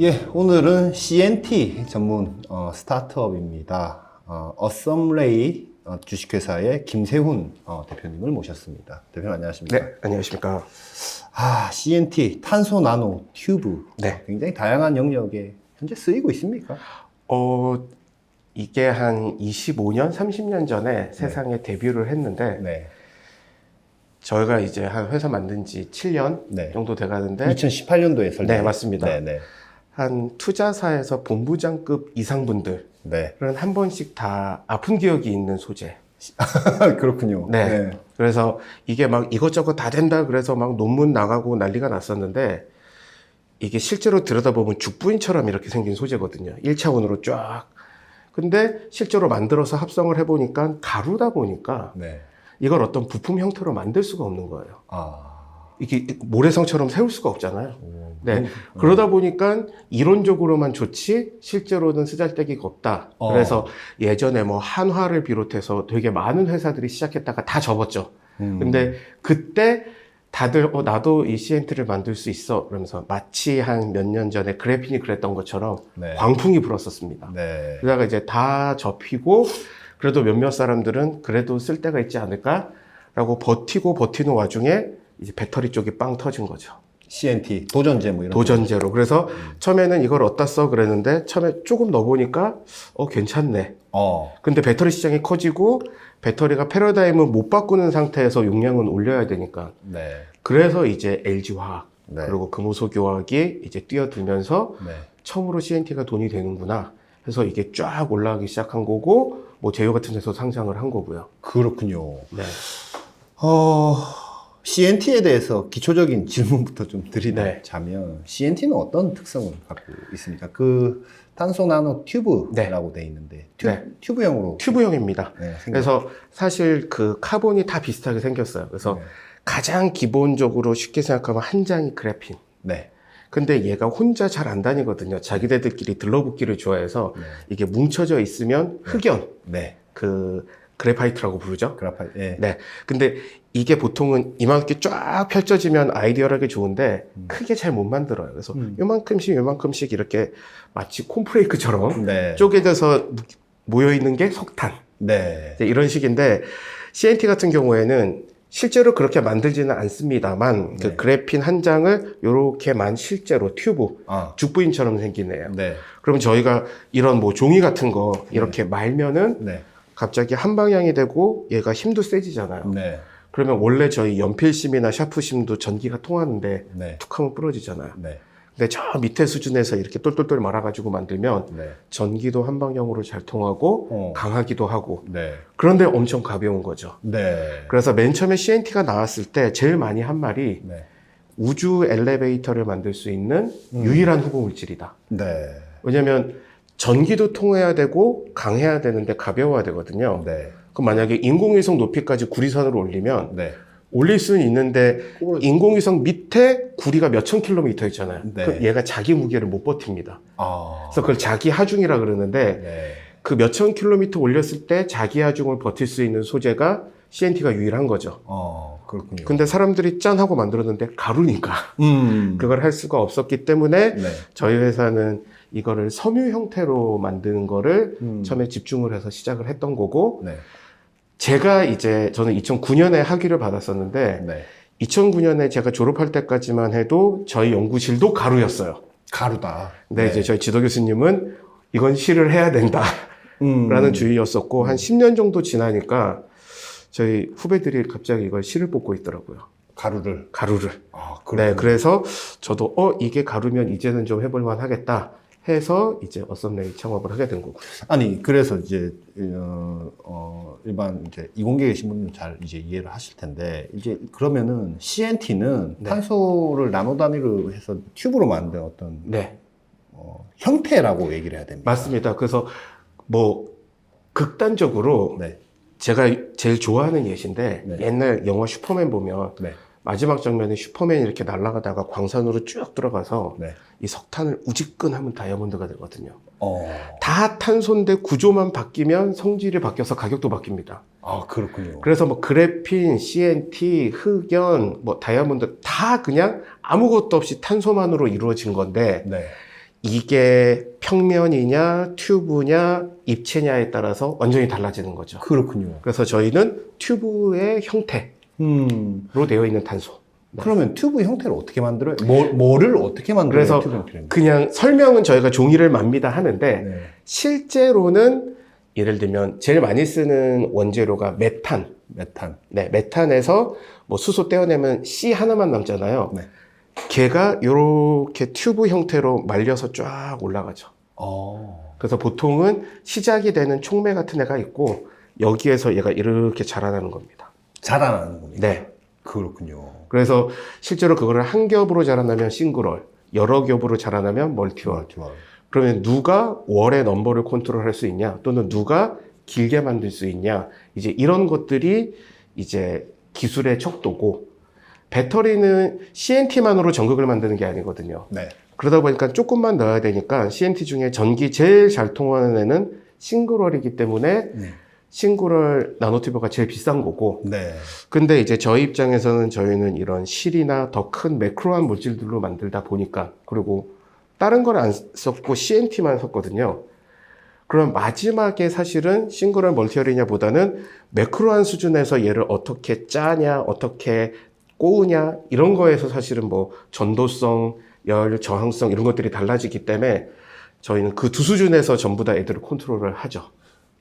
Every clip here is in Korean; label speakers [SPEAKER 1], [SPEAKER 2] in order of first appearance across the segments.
[SPEAKER 1] 예, 오늘은 CNT 전문 스타트업입니다. 어썸레이 주식회사의 김세훈 대표님을 모셨습니다. 대표님 안녕하십니까?
[SPEAKER 2] 네, 안녕하십니까.
[SPEAKER 1] CNT 탄소 나노 튜브
[SPEAKER 2] 네.
[SPEAKER 1] 굉장히 다양한 영역에 현재 쓰이고 있습니까?
[SPEAKER 2] 이게 한 25년, 30년 전에 세상에 데뷔를 했는데,
[SPEAKER 1] 네.
[SPEAKER 2] 저희가 이제 한 회사 만든 지 7년
[SPEAKER 1] 네.
[SPEAKER 2] 정도 돼가는데,
[SPEAKER 1] 2018년도에 설립.
[SPEAKER 2] 네, 맞습니다.
[SPEAKER 1] 네.
[SPEAKER 2] 한 투자사에서 본부장급 이상분들은
[SPEAKER 1] 네.
[SPEAKER 2] 한 번씩 다 아픈 기억이 있는 소재.
[SPEAKER 1] 그렇군요.
[SPEAKER 2] 네. 그래서 이게 막 이것저것 다 된다 그래서 막 논문 나가고 난리가 났었는데, 이게 실제로 들여다보면 죽부인처럼 이렇게 생긴 소재거든요. 1차원으로 쫙. 근데 실제로 만들어서 합성을 해보니까 가루다 보니까
[SPEAKER 1] 네.
[SPEAKER 2] 이걸 어떤 부품 형태로 만들 수가 없는 거예요.
[SPEAKER 1] 아.
[SPEAKER 2] 이게 모래성처럼 세울 수가 없잖아요.
[SPEAKER 1] 오.
[SPEAKER 2] 네. 그러다 보니까 이론적으로만 좋지 실제로는 쓰잘데기가 없다. 그래서 예전에 뭐 한화를 비롯해서 되게 많은 회사들이 시작했다가 다 접었죠. 근데 그때 다들 나도 이 CNT를 만들 수 있어 그러면서 마치 한 몇 년 전에 그래핀이 그랬던 것처럼
[SPEAKER 1] 네.
[SPEAKER 2] 광풍이 불었었습니다.
[SPEAKER 1] 네.
[SPEAKER 2] 그러다가 이제 다 접히고 그래도 몇몇 사람들은 그래도 쓸 데가 있지 않을까라고 버티는 와중에 이제 배터리 쪽이 빵 터진 거죠.
[SPEAKER 1] CNT 도전제 뭐 이런
[SPEAKER 2] 도전제로. 그래서 처음에는 이걸 어디다 써 그랬는데 처음에 조금 넣어보니까 괜찮네. 근데 배터리 시장이 커지고 배터리가 패러다임을 못 바꾸는 상태에서 용량은 올려야 되니까.
[SPEAKER 1] 네.
[SPEAKER 2] 그래서 이제 LG화학
[SPEAKER 1] 네.
[SPEAKER 2] 그리고 금호석유화학이 이제 뛰어들면서
[SPEAKER 1] 네.
[SPEAKER 2] 처음으로 CNT가 돈이 되는구나 해서 이게 쫙 올라가기 시작한 거고 뭐 제휴 같은 데서 상장을 한 거고요.
[SPEAKER 1] 그렇군요.
[SPEAKER 2] 네.
[SPEAKER 1] CNT에 대해서 기초적인 질문부터 좀
[SPEAKER 2] 네.
[SPEAKER 1] 드리자면 CNT는 어떤 특성을 갖고 있습니까? 그 탄소 나노 튜브라고 돼 있는데 튜브형으로
[SPEAKER 2] 튜브형입니다.
[SPEAKER 1] 네,
[SPEAKER 2] 그래서 사실 그 카본이 다 비슷하게 생겼어요. 그래서
[SPEAKER 1] 네.
[SPEAKER 2] 가장 기본적으로 쉽게 생각하면 한 장이 그래핀.
[SPEAKER 1] 네.
[SPEAKER 2] 근데 얘가 혼자 잘 안 다니거든요. 자기네들끼리 들러붙기를 좋아해서
[SPEAKER 1] 네.
[SPEAKER 2] 이게 뭉쳐져 있으면 흑연,
[SPEAKER 1] 네.
[SPEAKER 2] 그 그래파이트라고 부르죠.
[SPEAKER 1] 그래파이트. 네.
[SPEAKER 2] 네. 근데 이게 보통은 이만큼 쫙 펼쳐지면 아이디어하기 좋은데 크게 잘 못 만들어요. 그래서 요만큼씩 이렇게 마치 콘프레이크처럼
[SPEAKER 1] 네.
[SPEAKER 2] 쪼개져서 모여 있는 게 석탄.
[SPEAKER 1] 네.
[SPEAKER 2] 이런 식인데 CNT 같은 경우에는 실제로 그렇게 만들지는 않습니다만
[SPEAKER 1] 네.
[SPEAKER 2] 그 그래핀 한 장을 요렇게만 실제로 튜브 죽부인처럼 생긴 애예요.
[SPEAKER 1] 네.
[SPEAKER 2] 그러면 저희가 이런 뭐 종이 같은 거 이렇게 말면은
[SPEAKER 1] 네.
[SPEAKER 2] 갑자기 한 방향이 되고 얘가 힘도 세지잖아요.
[SPEAKER 1] 네.
[SPEAKER 2] 그러면 원래 저희 연필심이나 샤프심도 전기가 통하는데
[SPEAKER 1] 네.
[SPEAKER 2] 툭 하면 부러지잖아요.
[SPEAKER 1] 네.
[SPEAKER 2] 근데 저 밑에 수준에서 이렇게 똘똘똘 말아가지고 만들면
[SPEAKER 1] 네.
[SPEAKER 2] 전기도 한 방향으로 잘 통하고 강하기도 하고
[SPEAKER 1] 네.
[SPEAKER 2] 그런데 엄청 가벼운 거죠.
[SPEAKER 1] 네.
[SPEAKER 2] 그래서 맨 처음에 CNT가 나왔을 때 제일 많이 한 말이
[SPEAKER 1] 네.
[SPEAKER 2] 우주 엘리베이터를 만들 수 있는 유일한 후보 물질이다.
[SPEAKER 1] 네.
[SPEAKER 2] 왜냐면 전기도 통해야 되고 강해야 되는데 가벼워야 되거든요.
[SPEAKER 1] 네.
[SPEAKER 2] 그럼 만약에 인공위성 높이까지 구리선으로 올리면
[SPEAKER 1] 네.
[SPEAKER 2] 올릴 수는 있는데 인공위성 밑에 구리가 몇천 킬로미터 있잖아요.
[SPEAKER 1] 네.
[SPEAKER 2] 그럼 얘가 자기 무게를 못 버팁니다.
[SPEAKER 1] 아.
[SPEAKER 2] 그래서 그걸 자기 하중이라 그러는데
[SPEAKER 1] 네.
[SPEAKER 2] 그 몇천 킬로미터 올렸을 때 자기 하중을 버틸 수 있는 소재가 CNT가 유일한 거죠.
[SPEAKER 1] 그렇군요.
[SPEAKER 2] 근데 사람들이 짠 하고 만들었는데 가루니까 그걸 할 수가 없었기 때문에
[SPEAKER 1] 네.
[SPEAKER 2] 저희 회사는 이거를 섬유 형태로 만드는 거를 처음에 집중을 해서 시작을 했던 거고
[SPEAKER 1] 네.
[SPEAKER 2] 제가 이제 저는 2009년에 학위를 받았었는데
[SPEAKER 1] 네.
[SPEAKER 2] 2009년에 제가 졸업할 때까지만 해도 저희 연구실도 가루였어요.
[SPEAKER 1] 가루다.
[SPEAKER 2] 근데 이제 저희 지도 교수님은 이건 실을 해야 된다 라는 주의였었고 한 10년 정도 지나니까 저희 후배들이 갑자기 이걸 실을 뽑고 있더라고요.
[SPEAKER 1] 가루를.
[SPEAKER 2] 네, 그래서 저도 이게 가루면 이제는 좀 해볼만 하겠다 해서 이제 어썸레이 창업을 하게 된 거고요.
[SPEAKER 1] 아니 그래서 이제 일반 이제 이공계에 계신 분들은 잘 이제 이해를 하실 텐데 이제 그러면은 CNT는
[SPEAKER 2] 네.
[SPEAKER 1] 탄소를 나노 단위로 해서 튜브로 만든 어떤
[SPEAKER 2] 네,
[SPEAKER 1] 형태라고 얘기를 해야 됩니다.
[SPEAKER 2] 맞습니다. 그래서 뭐 극단적으로
[SPEAKER 1] 네.
[SPEAKER 2] 제가 제일 좋아하는 예시인데
[SPEAKER 1] 네.
[SPEAKER 2] 옛날 영화 슈퍼맨 보면
[SPEAKER 1] 네.
[SPEAKER 2] 마지막 장면에 슈퍼맨이 이렇게 날아가다가 광산으로 쭉 들어가서
[SPEAKER 1] 네.
[SPEAKER 2] 이 석탄을 우지끈하면 다이아몬드가 되거든요.
[SPEAKER 1] 다
[SPEAKER 2] 탄소인데 구조만 바뀌면 성질이 바뀌어서 가격도 바뀝니다.
[SPEAKER 1] 그렇군요.
[SPEAKER 2] 그래서 뭐 그래핀, CNT, 흑연, 뭐 다이아몬드 다 그냥 아무것도 없이 탄소만으로 이루어진 건데
[SPEAKER 1] 네.
[SPEAKER 2] 이게 평면이냐, 튜브냐, 입체냐에 따라서 완전히 달라지는 거죠.
[SPEAKER 1] 그렇군요.
[SPEAKER 2] 그래서 저희는 튜브의 형태로 되어 있는 탄소. 네.
[SPEAKER 1] 그러면 튜브 형태를 어떻게 만들어요? 뭐를 어떻게 만들어요?
[SPEAKER 2] 그래서
[SPEAKER 1] 튜브 형태를?
[SPEAKER 2] 그냥 설명은 저희가 종이를 맙니다 하는데
[SPEAKER 1] 네.
[SPEAKER 2] 실제로는 예를 들면 제일 많이 쓰는 원재료가 메탄. 네, 메탄에서 뭐 수소 떼어내면 C 하나만 남잖아요.
[SPEAKER 1] 네.
[SPEAKER 2] 걔가 이렇게 튜브 형태로 말려서 쫙 올라가죠. 그래서 보통은 시작이 되는 촉매 같은 애가 있고 여기에서 얘가 이렇게 자라나는 겁니다.
[SPEAKER 1] 자라나는 겁니까?
[SPEAKER 2] 네.
[SPEAKER 1] 그렇군요.
[SPEAKER 2] 그래서 실제로 그거를 한 겹으로 자라나면 싱글월, 여러 겹으로 자라나면 멀티월. 그러면 누가 월의 넘버를 컨트롤할 수 있냐, 또는 누가 길게 만들 수 있냐, 이제 이런 것들이 이제 기술의 척도고, 배터리는 CNT만으로 전극을 만드는 게 아니거든요.
[SPEAKER 1] 네.
[SPEAKER 2] 그러다 보니까 조금만 넣어야 되니까 CNT 중에 전기 제일 잘 통하는 애는 싱글월이기 때문에 싱글월 나노튜브가 제일 비싼 거고.
[SPEAKER 1] 네.
[SPEAKER 2] 근데 이제 저희 입장에서는 저희는 이런 실이나 더 큰 매크로한 물질들로 만들다 보니까, 그리고 다른 걸 안 썼고 CNT만 썼거든요. 그럼 마지막에 사실은 싱글월 멀티월이냐 보다는 매크로한 수준에서 얘를 어떻게 짜냐, 어떻게 꼬우냐, 이런 거에서 사실은 뭐 전도성, 열, 저항성 이런 것들이 달라지기 때문에 저희는 그 두 수준에서 전부 다 애들을 컨트롤을 하죠.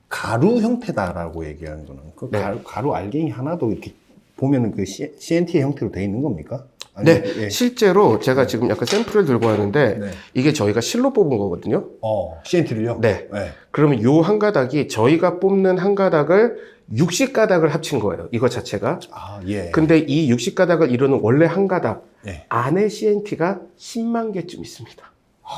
[SPEAKER 1] 가루 형태다라고 얘기하는 거는 그
[SPEAKER 2] 네.
[SPEAKER 1] 가루 알갱이 하나도 이렇게 보면은 그 CNT의 형태로 되어 있는 겁니까?
[SPEAKER 2] 네,
[SPEAKER 1] 예.
[SPEAKER 2] 실제로 제가 지금 약간 샘플을 들고 왔는데
[SPEAKER 1] 네.
[SPEAKER 2] 이게 저희가 실로 뽑은 거거든요.
[SPEAKER 1] CNT를요?
[SPEAKER 2] 네. 그러면 요 한 가닥이 저희가 뽑는 한 가닥을 60가닥을 합친 거예요. 이거 자체가.
[SPEAKER 1] 예.
[SPEAKER 2] 근데 이 60가닥을 이루는 원래 한 가닥
[SPEAKER 1] 예.
[SPEAKER 2] 안에 CNT가 10만 개쯤 있습니다.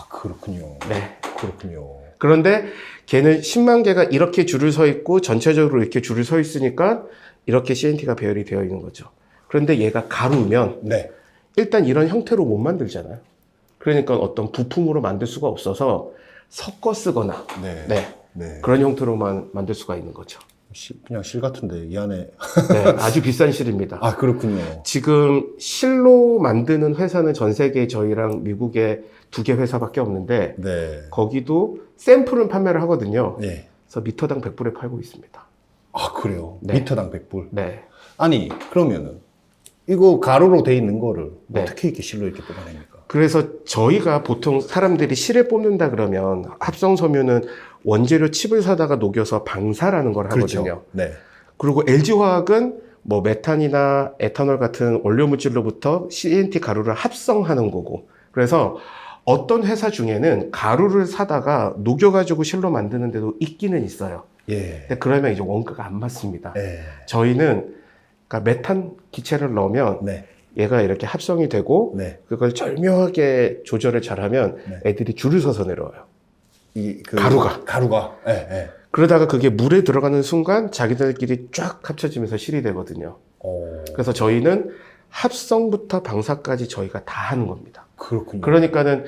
[SPEAKER 1] 그렇군요.
[SPEAKER 2] 네.
[SPEAKER 1] 그렇군요.
[SPEAKER 2] 그런데 걔는 10만 개가 이렇게 줄을 서 있고 전체적으로 이렇게 줄을 서 있으니까 이렇게 CNT가 배열이 되어 있는 거죠. 그런데 얘가 가루면
[SPEAKER 1] 네.
[SPEAKER 2] 일단 이런 형태로 못 만들잖아요. 그러니까 어떤 부품으로 만들 수가 없어서 섞어 쓰거나
[SPEAKER 1] 네.
[SPEAKER 2] 그런 형태로만 만들 수가 있는 거죠.
[SPEAKER 1] 그냥 실 같은데 이 안에
[SPEAKER 2] 네, 아주 비싼 실입니다.
[SPEAKER 1] 그렇군요.
[SPEAKER 2] 지금 실로 만드는 회사는 전 세계에 저희랑 미국에 2개 회사밖에 없는데
[SPEAKER 1] 네.
[SPEAKER 2] 거기도 샘플은 판매를 하거든요.
[SPEAKER 1] 네.
[SPEAKER 2] 그래서 미터당 100불에 팔고 있습니다.
[SPEAKER 1] 그래요?
[SPEAKER 2] 네.
[SPEAKER 1] 미터당 100불?
[SPEAKER 2] 네.
[SPEAKER 1] 아니 그러면은 이거 가루로 돼 있는 거를
[SPEAKER 2] 네.
[SPEAKER 1] 어떻게 이렇게 실로 이렇게 뽑아냅니까?
[SPEAKER 2] 그래서 저희가 보통 사람들이 실에 뽑는다 그러면 합성 섬유는 원재료 칩을 사다가 녹여서 방사라는 걸 하거든요.
[SPEAKER 1] 그렇죠. 네.
[SPEAKER 2] 그리고 LG화학은 뭐 메탄이나 에탄올 같은 원료 물질로부터 CNT 가루를 합성하는 거고. 그래서 어떤 회사 중에는 가루를 사다가 녹여가지고 실로 만드는 데도 있기는 있어요.
[SPEAKER 1] 예.
[SPEAKER 2] 근데 그러면 이제 원가가 안 맞습니다.
[SPEAKER 1] 예.
[SPEAKER 2] 저희는 그러니까 메탄 기체를 넣으면
[SPEAKER 1] 네.
[SPEAKER 2] 얘가 이렇게 합성이 되고
[SPEAKER 1] 네.
[SPEAKER 2] 그걸 절묘하게 조절을 잘하면
[SPEAKER 1] 네.
[SPEAKER 2] 애들이 줄을 서서 내려와요.
[SPEAKER 1] 그
[SPEAKER 2] 가루가.
[SPEAKER 1] 예.
[SPEAKER 2] 그러다가 그게 물에 들어가는 순간 자기들끼리 쫙 합쳐지면서 실이 되거든요. 그래서 저희는 합성부터 방사까지 저희가 다 하는 겁니다.
[SPEAKER 1] 그렇군요.
[SPEAKER 2] 그러니까는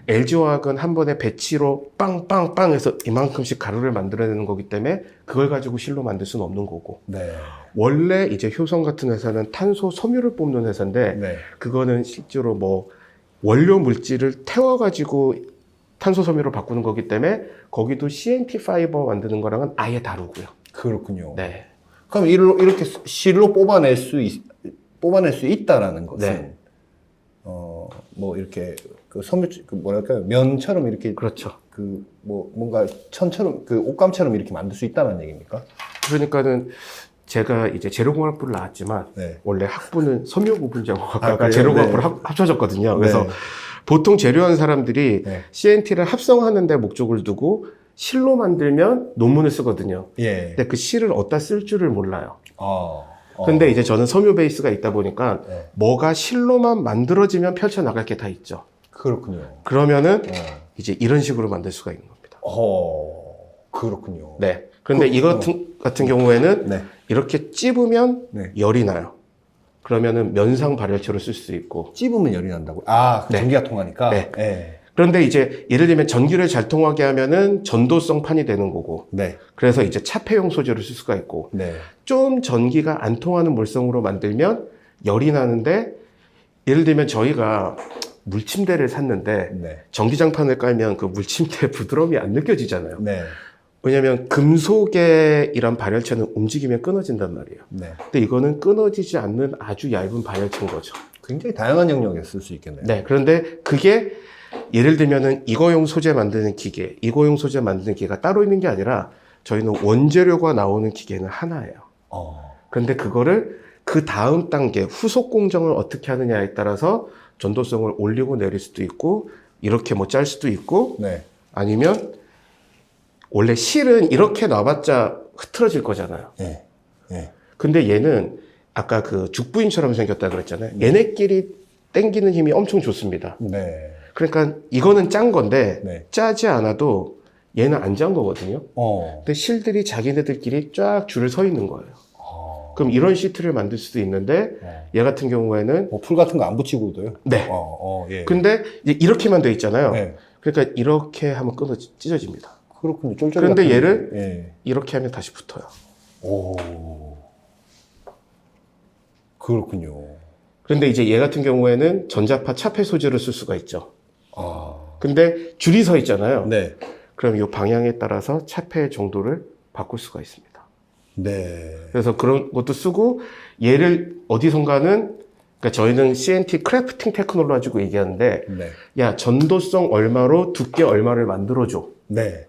[SPEAKER 2] LG화학은 한 번에 배치로 빵빵빵 해서 이만큼씩 가루를 만들어내는 거기 때문에 그걸 가지고 실로 만들 수는 없는 거고.
[SPEAKER 1] 네.
[SPEAKER 2] 원래 이제 효성 같은 회사는 탄소 섬유를 뽑는 회사인데
[SPEAKER 1] 네.
[SPEAKER 2] 그거는 실제로 뭐 원료 물질을 태워가지고 탄소 섬유로 바꾸는 거기 때문에 거기도 CNT 파이버 만드는 거랑은 아예 다르고요.
[SPEAKER 1] 그렇군요.
[SPEAKER 2] 네.
[SPEAKER 1] 그럼 이렇게 실로 뽑아낼 수 있다라는 것은
[SPEAKER 2] 네.
[SPEAKER 1] 뭐 이렇게 그 섬유 그 뭐랄까요 면처럼 이렇게
[SPEAKER 2] 그렇죠.
[SPEAKER 1] 그 뭐 뭔가 천처럼 그 옷감처럼 이렇게 만들 수 있다는 얘기입니까?
[SPEAKER 2] 그러니까는 제가 이제 재료공학부를 나왔지만
[SPEAKER 1] 네.
[SPEAKER 2] 원래 학부는 섬유부분자공학과가
[SPEAKER 1] 그래요?
[SPEAKER 2] 재료공학부로
[SPEAKER 1] 네.
[SPEAKER 2] 합쳐졌거든요. 그래서
[SPEAKER 1] 네.
[SPEAKER 2] 보통 재료하는 사람들이
[SPEAKER 1] 네.
[SPEAKER 2] CNT를 합성하는 데 목적을 두고 실로 만들면 논문을 쓰거든요.
[SPEAKER 1] 예.
[SPEAKER 2] 근데 그 실을 어디다 쓸 줄을 몰라요.
[SPEAKER 1] 어.
[SPEAKER 2] 근데 이제 저는 섬유 베이스가 있다 보니까
[SPEAKER 1] 네.
[SPEAKER 2] 뭐가 실로만 만들어지면 펼쳐나갈 게 다 있죠.
[SPEAKER 1] 그렇군요.
[SPEAKER 2] 그러면 이제 이런 식으로 만들 수가 있는 겁니다.
[SPEAKER 1] 그렇군요.
[SPEAKER 2] 네. 그런데 이거 같은 경우에는
[SPEAKER 1] 네.
[SPEAKER 2] 이렇게 찝으면
[SPEAKER 1] 네.
[SPEAKER 2] 열이 나요. 그러면은 면상 발열체로 쓸 수 있고.
[SPEAKER 1] 찝으면 열이 난다고. 그
[SPEAKER 2] 네.
[SPEAKER 1] 전기가 통하니까.
[SPEAKER 2] 네.
[SPEAKER 1] 네.
[SPEAKER 2] 그런데 이제 예를 들면 전기를 잘 통하게 하면은 전도성 판이 되는 거고.
[SPEAKER 1] 네.
[SPEAKER 2] 그래서 이제 차폐용 소재를 쓸 수가 있고.
[SPEAKER 1] 네.
[SPEAKER 2] 좀 전기가 안 통하는 물성으로 만들면 열이 나는데 예를 들면 저희가 물침대를 샀는데
[SPEAKER 1] 네.
[SPEAKER 2] 전기장판을 깔면 그 물침대의 부드러움이 안 느껴지잖아요.
[SPEAKER 1] 네.
[SPEAKER 2] 왜냐하면 금속의 이런 발열체는 움직이면 끊어진단 말이에요.
[SPEAKER 1] 네.
[SPEAKER 2] 근데 이거는 끊어지지 않는 아주 얇은 발열체인 거죠.
[SPEAKER 1] 굉장히 다양한 영역에 쓸 수 있겠네요.
[SPEAKER 2] 네. 그런데 그게 예를 들면은 이거용 소재 만드는 기계, 이거용 소재 만드는 기계가 따로 있는 게 아니라 저희는 원재료가 나오는 기계는 하나예요. 그런데 그거를 그 다음 단계 후속 공정을 어떻게 하느냐에 따라서 전도성을 올리고 내릴 수도 있고 이렇게 뭐 짤 수도 있고
[SPEAKER 1] 네.
[SPEAKER 2] 아니면 원래 실은 이렇게 놔봤자 흐트러질 거잖아요.
[SPEAKER 1] 네. 네.
[SPEAKER 2] 근데 얘는 아까 그 죽부인처럼 생겼다 그랬잖아요. 얘네끼리 당기는 힘이 엄청 좋습니다.
[SPEAKER 1] 네.
[SPEAKER 2] 그러니까 이거는 짠 건데
[SPEAKER 1] 네.
[SPEAKER 2] 짜지 않아도 얘는 안 짠 거거든요. 근데 실들이 자기네들끼리 쫙 줄을 서 있는 거예요. 그럼 이런 시트를 만들 수도 있는데 얘 같은 경우에는
[SPEAKER 1] 뭐 풀 같은 거 안 붙이고도요?
[SPEAKER 2] 네.
[SPEAKER 1] 예.
[SPEAKER 2] 근데 이제 이렇게만 돼 있잖아요.
[SPEAKER 1] 네.
[SPEAKER 2] 그러니까 이렇게 하면 찢어집니다.
[SPEAKER 1] 그렇군요. 쫄쫄이
[SPEAKER 2] 그런데
[SPEAKER 1] 같은
[SPEAKER 2] 얘를
[SPEAKER 1] 거. 예.
[SPEAKER 2] 이렇게 하면 다시 붙어요.
[SPEAKER 1] 오. 그렇군요.
[SPEAKER 2] 그런데 이제 얘 같은 경우에는 전자파 차폐 소재를 쓸 수가 있죠.
[SPEAKER 1] 아.
[SPEAKER 2] 근데 줄이 서 있잖아요.
[SPEAKER 1] 네.
[SPEAKER 2] 그럼 이 방향에 따라서 차폐 정도를 바꿀 수가 있습니다.
[SPEAKER 1] 네.
[SPEAKER 2] 그래서 그런 것도 쓰고 얘를 어디선가는 그러니까 저희는 CNT 크래프팅 테크놀로지 가지고 얘기하는데
[SPEAKER 1] 네.
[SPEAKER 2] 야 전도성 얼마로 두께 얼마를 만들어줘.
[SPEAKER 1] 네.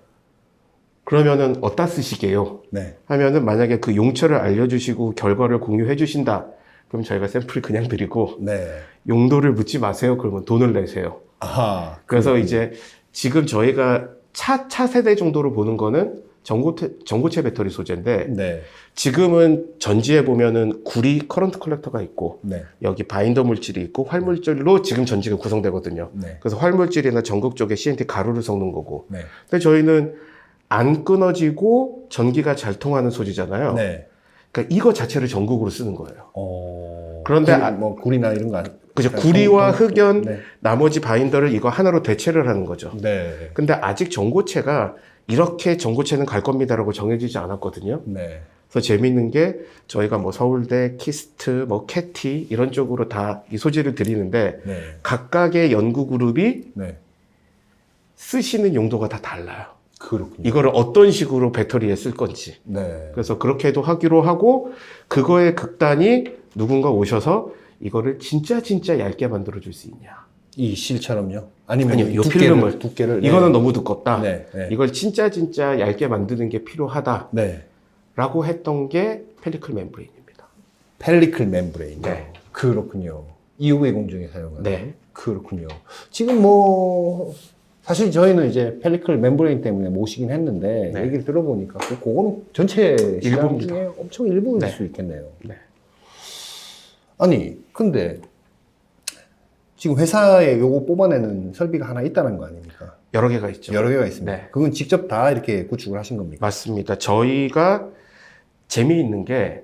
[SPEAKER 2] 그러면은 어디다 쓰시게요?
[SPEAKER 1] 네.
[SPEAKER 2] 하면은 만약에 그 용처를 알려주시고 결과를 공유해 주신다. 그럼 저희가 샘플을 그냥 드리고
[SPEAKER 1] 네.
[SPEAKER 2] 용도를 묻지 마세요. 그러면 돈을 내세요.
[SPEAKER 1] 아하.
[SPEAKER 2] 그래서 이제 지금 저희가 차 세대 정도로 보는 거는 전고체 배터리 소재인데
[SPEAKER 1] 네.
[SPEAKER 2] 지금은 전지에 보면은 구리 커런트 컬렉터가 있고
[SPEAKER 1] 네.
[SPEAKER 2] 여기 바인더 물질이 있고 활물질로 지금 전지가 구성되거든요.
[SPEAKER 1] 네.
[SPEAKER 2] 그래서 활물질이나 전극 쪽에 CNT 가루를 섞는 거고.
[SPEAKER 1] 네.
[SPEAKER 2] 근데 저희는 안 끊어지고 전기가 잘 통하는 소재잖아요.
[SPEAKER 1] 네.
[SPEAKER 2] 그러니까 이거 자체를 전극으로 쓰는 거예요.
[SPEAKER 1] 그런데
[SPEAKER 2] 그런데
[SPEAKER 1] 뭐 구리나 이런 거
[SPEAKER 2] 그죠. 구리와 흑연,
[SPEAKER 1] 네.
[SPEAKER 2] 나머지 바인더를 이거 하나로 대체를 하는 거죠.
[SPEAKER 1] 네.
[SPEAKER 2] 근데 아직 전고체가 이렇게 전고체는 갈 겁니다라고 정해지지 않았거든요.
[SPEAKER 1] 네.
[SPEAKER 2] 그래서 재밌는 게 저희가 뭐 서울대, 키스트, 뭐 캐티 이런 쪽으로 다 이 소재를 드리는데
[SPEAKER 1] 네.
[SPEAKER 2] 각각의 연구 그룹이
[SPEAKER 1] 네.
[SPEAKER 2] 쓰시는 용도가 다 달라요.
[SPEAKER 1] 그렇군요.
[SPEAKER 2] 이거를 어떤 식으로 배터리에 쓸 건지.
[SPEAKER 1] 네.
[SPEAKER 2] 그래서 그렇게도 하기로 하고 그거의 극단이 누군가 오셔서 이거를 진짜 얇게 만들어 줄 수 있냐.
[SPEAKER 1] 이 실처럼요? 아니면
[SPEAKER 2] 아니요, 이
[SPEAKER 1] 두께를
[SPEAKER 2] 필름을.
[SPEAKER 1] 네.
[SPEAKER 2] 이거는 너무 두껍다.
[SPEAKER 1] 네. 네.
[SPEAKER 2] 이걸 진짜 얇게 만드는 게 필요하다라고
[SPEAKER 1] 네.
[SPEAKER 2] 했던 게 펠리클 멤브레인입니다.
[SPEAKER 1] 펠리클 멤브레인.
[SPEAKER 2] 네.
[SPEAKER 1] 그렇군요. EUV 공정에 사용하는.
[SPEAKER 2] 네.
[SPEAKER 1] 그렇군요. 지금 뭐 사실 저희는 이제 펠리클 멤브레인 때문에 모시긴 했는데
[SPEAKER 2] 네.
[SPEAKER 1] 얘기를 들어보니까 그거는 전체 시장
[SPEAKER 2] 일부입니다.
[SPEAKER 1] 중에 엄청 일부일
[SPEAKER 2] 네.
[SPEAKER 1] 수 있겠네요.
[SPEAKER 2] 네.
[SPEAKER 1] 아니 근데 지금 회사에 요거 뽑아내는 설비가 하나 있다는 거 아닙니까?
[SPEAKER 2] 여러 개가 있죠.
[SPEAKER 1] 여러 개가 있습니다.
[SPEAKER 2] 네.
[SPEAKER 1] 그건 직접 다 이렇게 구축을 하신 겁니까?
[SPEAKER 2] 맞습니다. 저희가 재미있는 게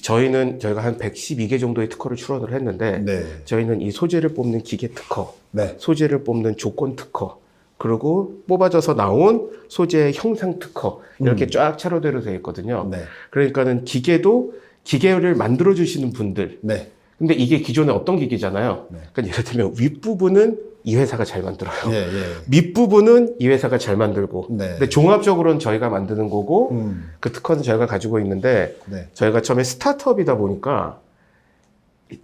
[SPEAKER 2] 저희가 한 112개 정도의 특허를 출원을 했는데
[SPEAKER 1] 네.
[SPEAKER 2] 저희는 이 소재를 뽑는 기계 특허,
[SPEAKER 1] 네.
[SPEAKER 2] 소재를 뽑는 조건 특허, 그리고 뽑아져서 나온 소재의 형상 특허 이렇게 쫙 차로대로 되어 있거든요.
[SPEAKER 1] 네.
[SPEAKER 2] 그러니까는 기계를 만들어 주시는 분들.
[SPEAKER 1] 네.
[SPEAKER 2] 근데 이게 기존에 어떤 기계잖아요.
[SPEAKER 1] 네.
[SPEAKER 2] 그러니까 예를 들면 윗부분은 이 회사가 잘 만들어요.
[SPEAKER 1] 예, 예.
[SPEAKER 2] 밑부분은 이 회사가 잘 만들고.
[SPEAKER 1] 네.
[SPEAKER 2] 근데 종합적으로는 저희가 만드는 거고
[SPEAKER 1] 그
[SPEAKER 2] 그 특허는 저희가 가지고 있는데
[SPEAKER 1] 네.
[SPEAKER 2] 저희가 처음에 스타트업이다 보니까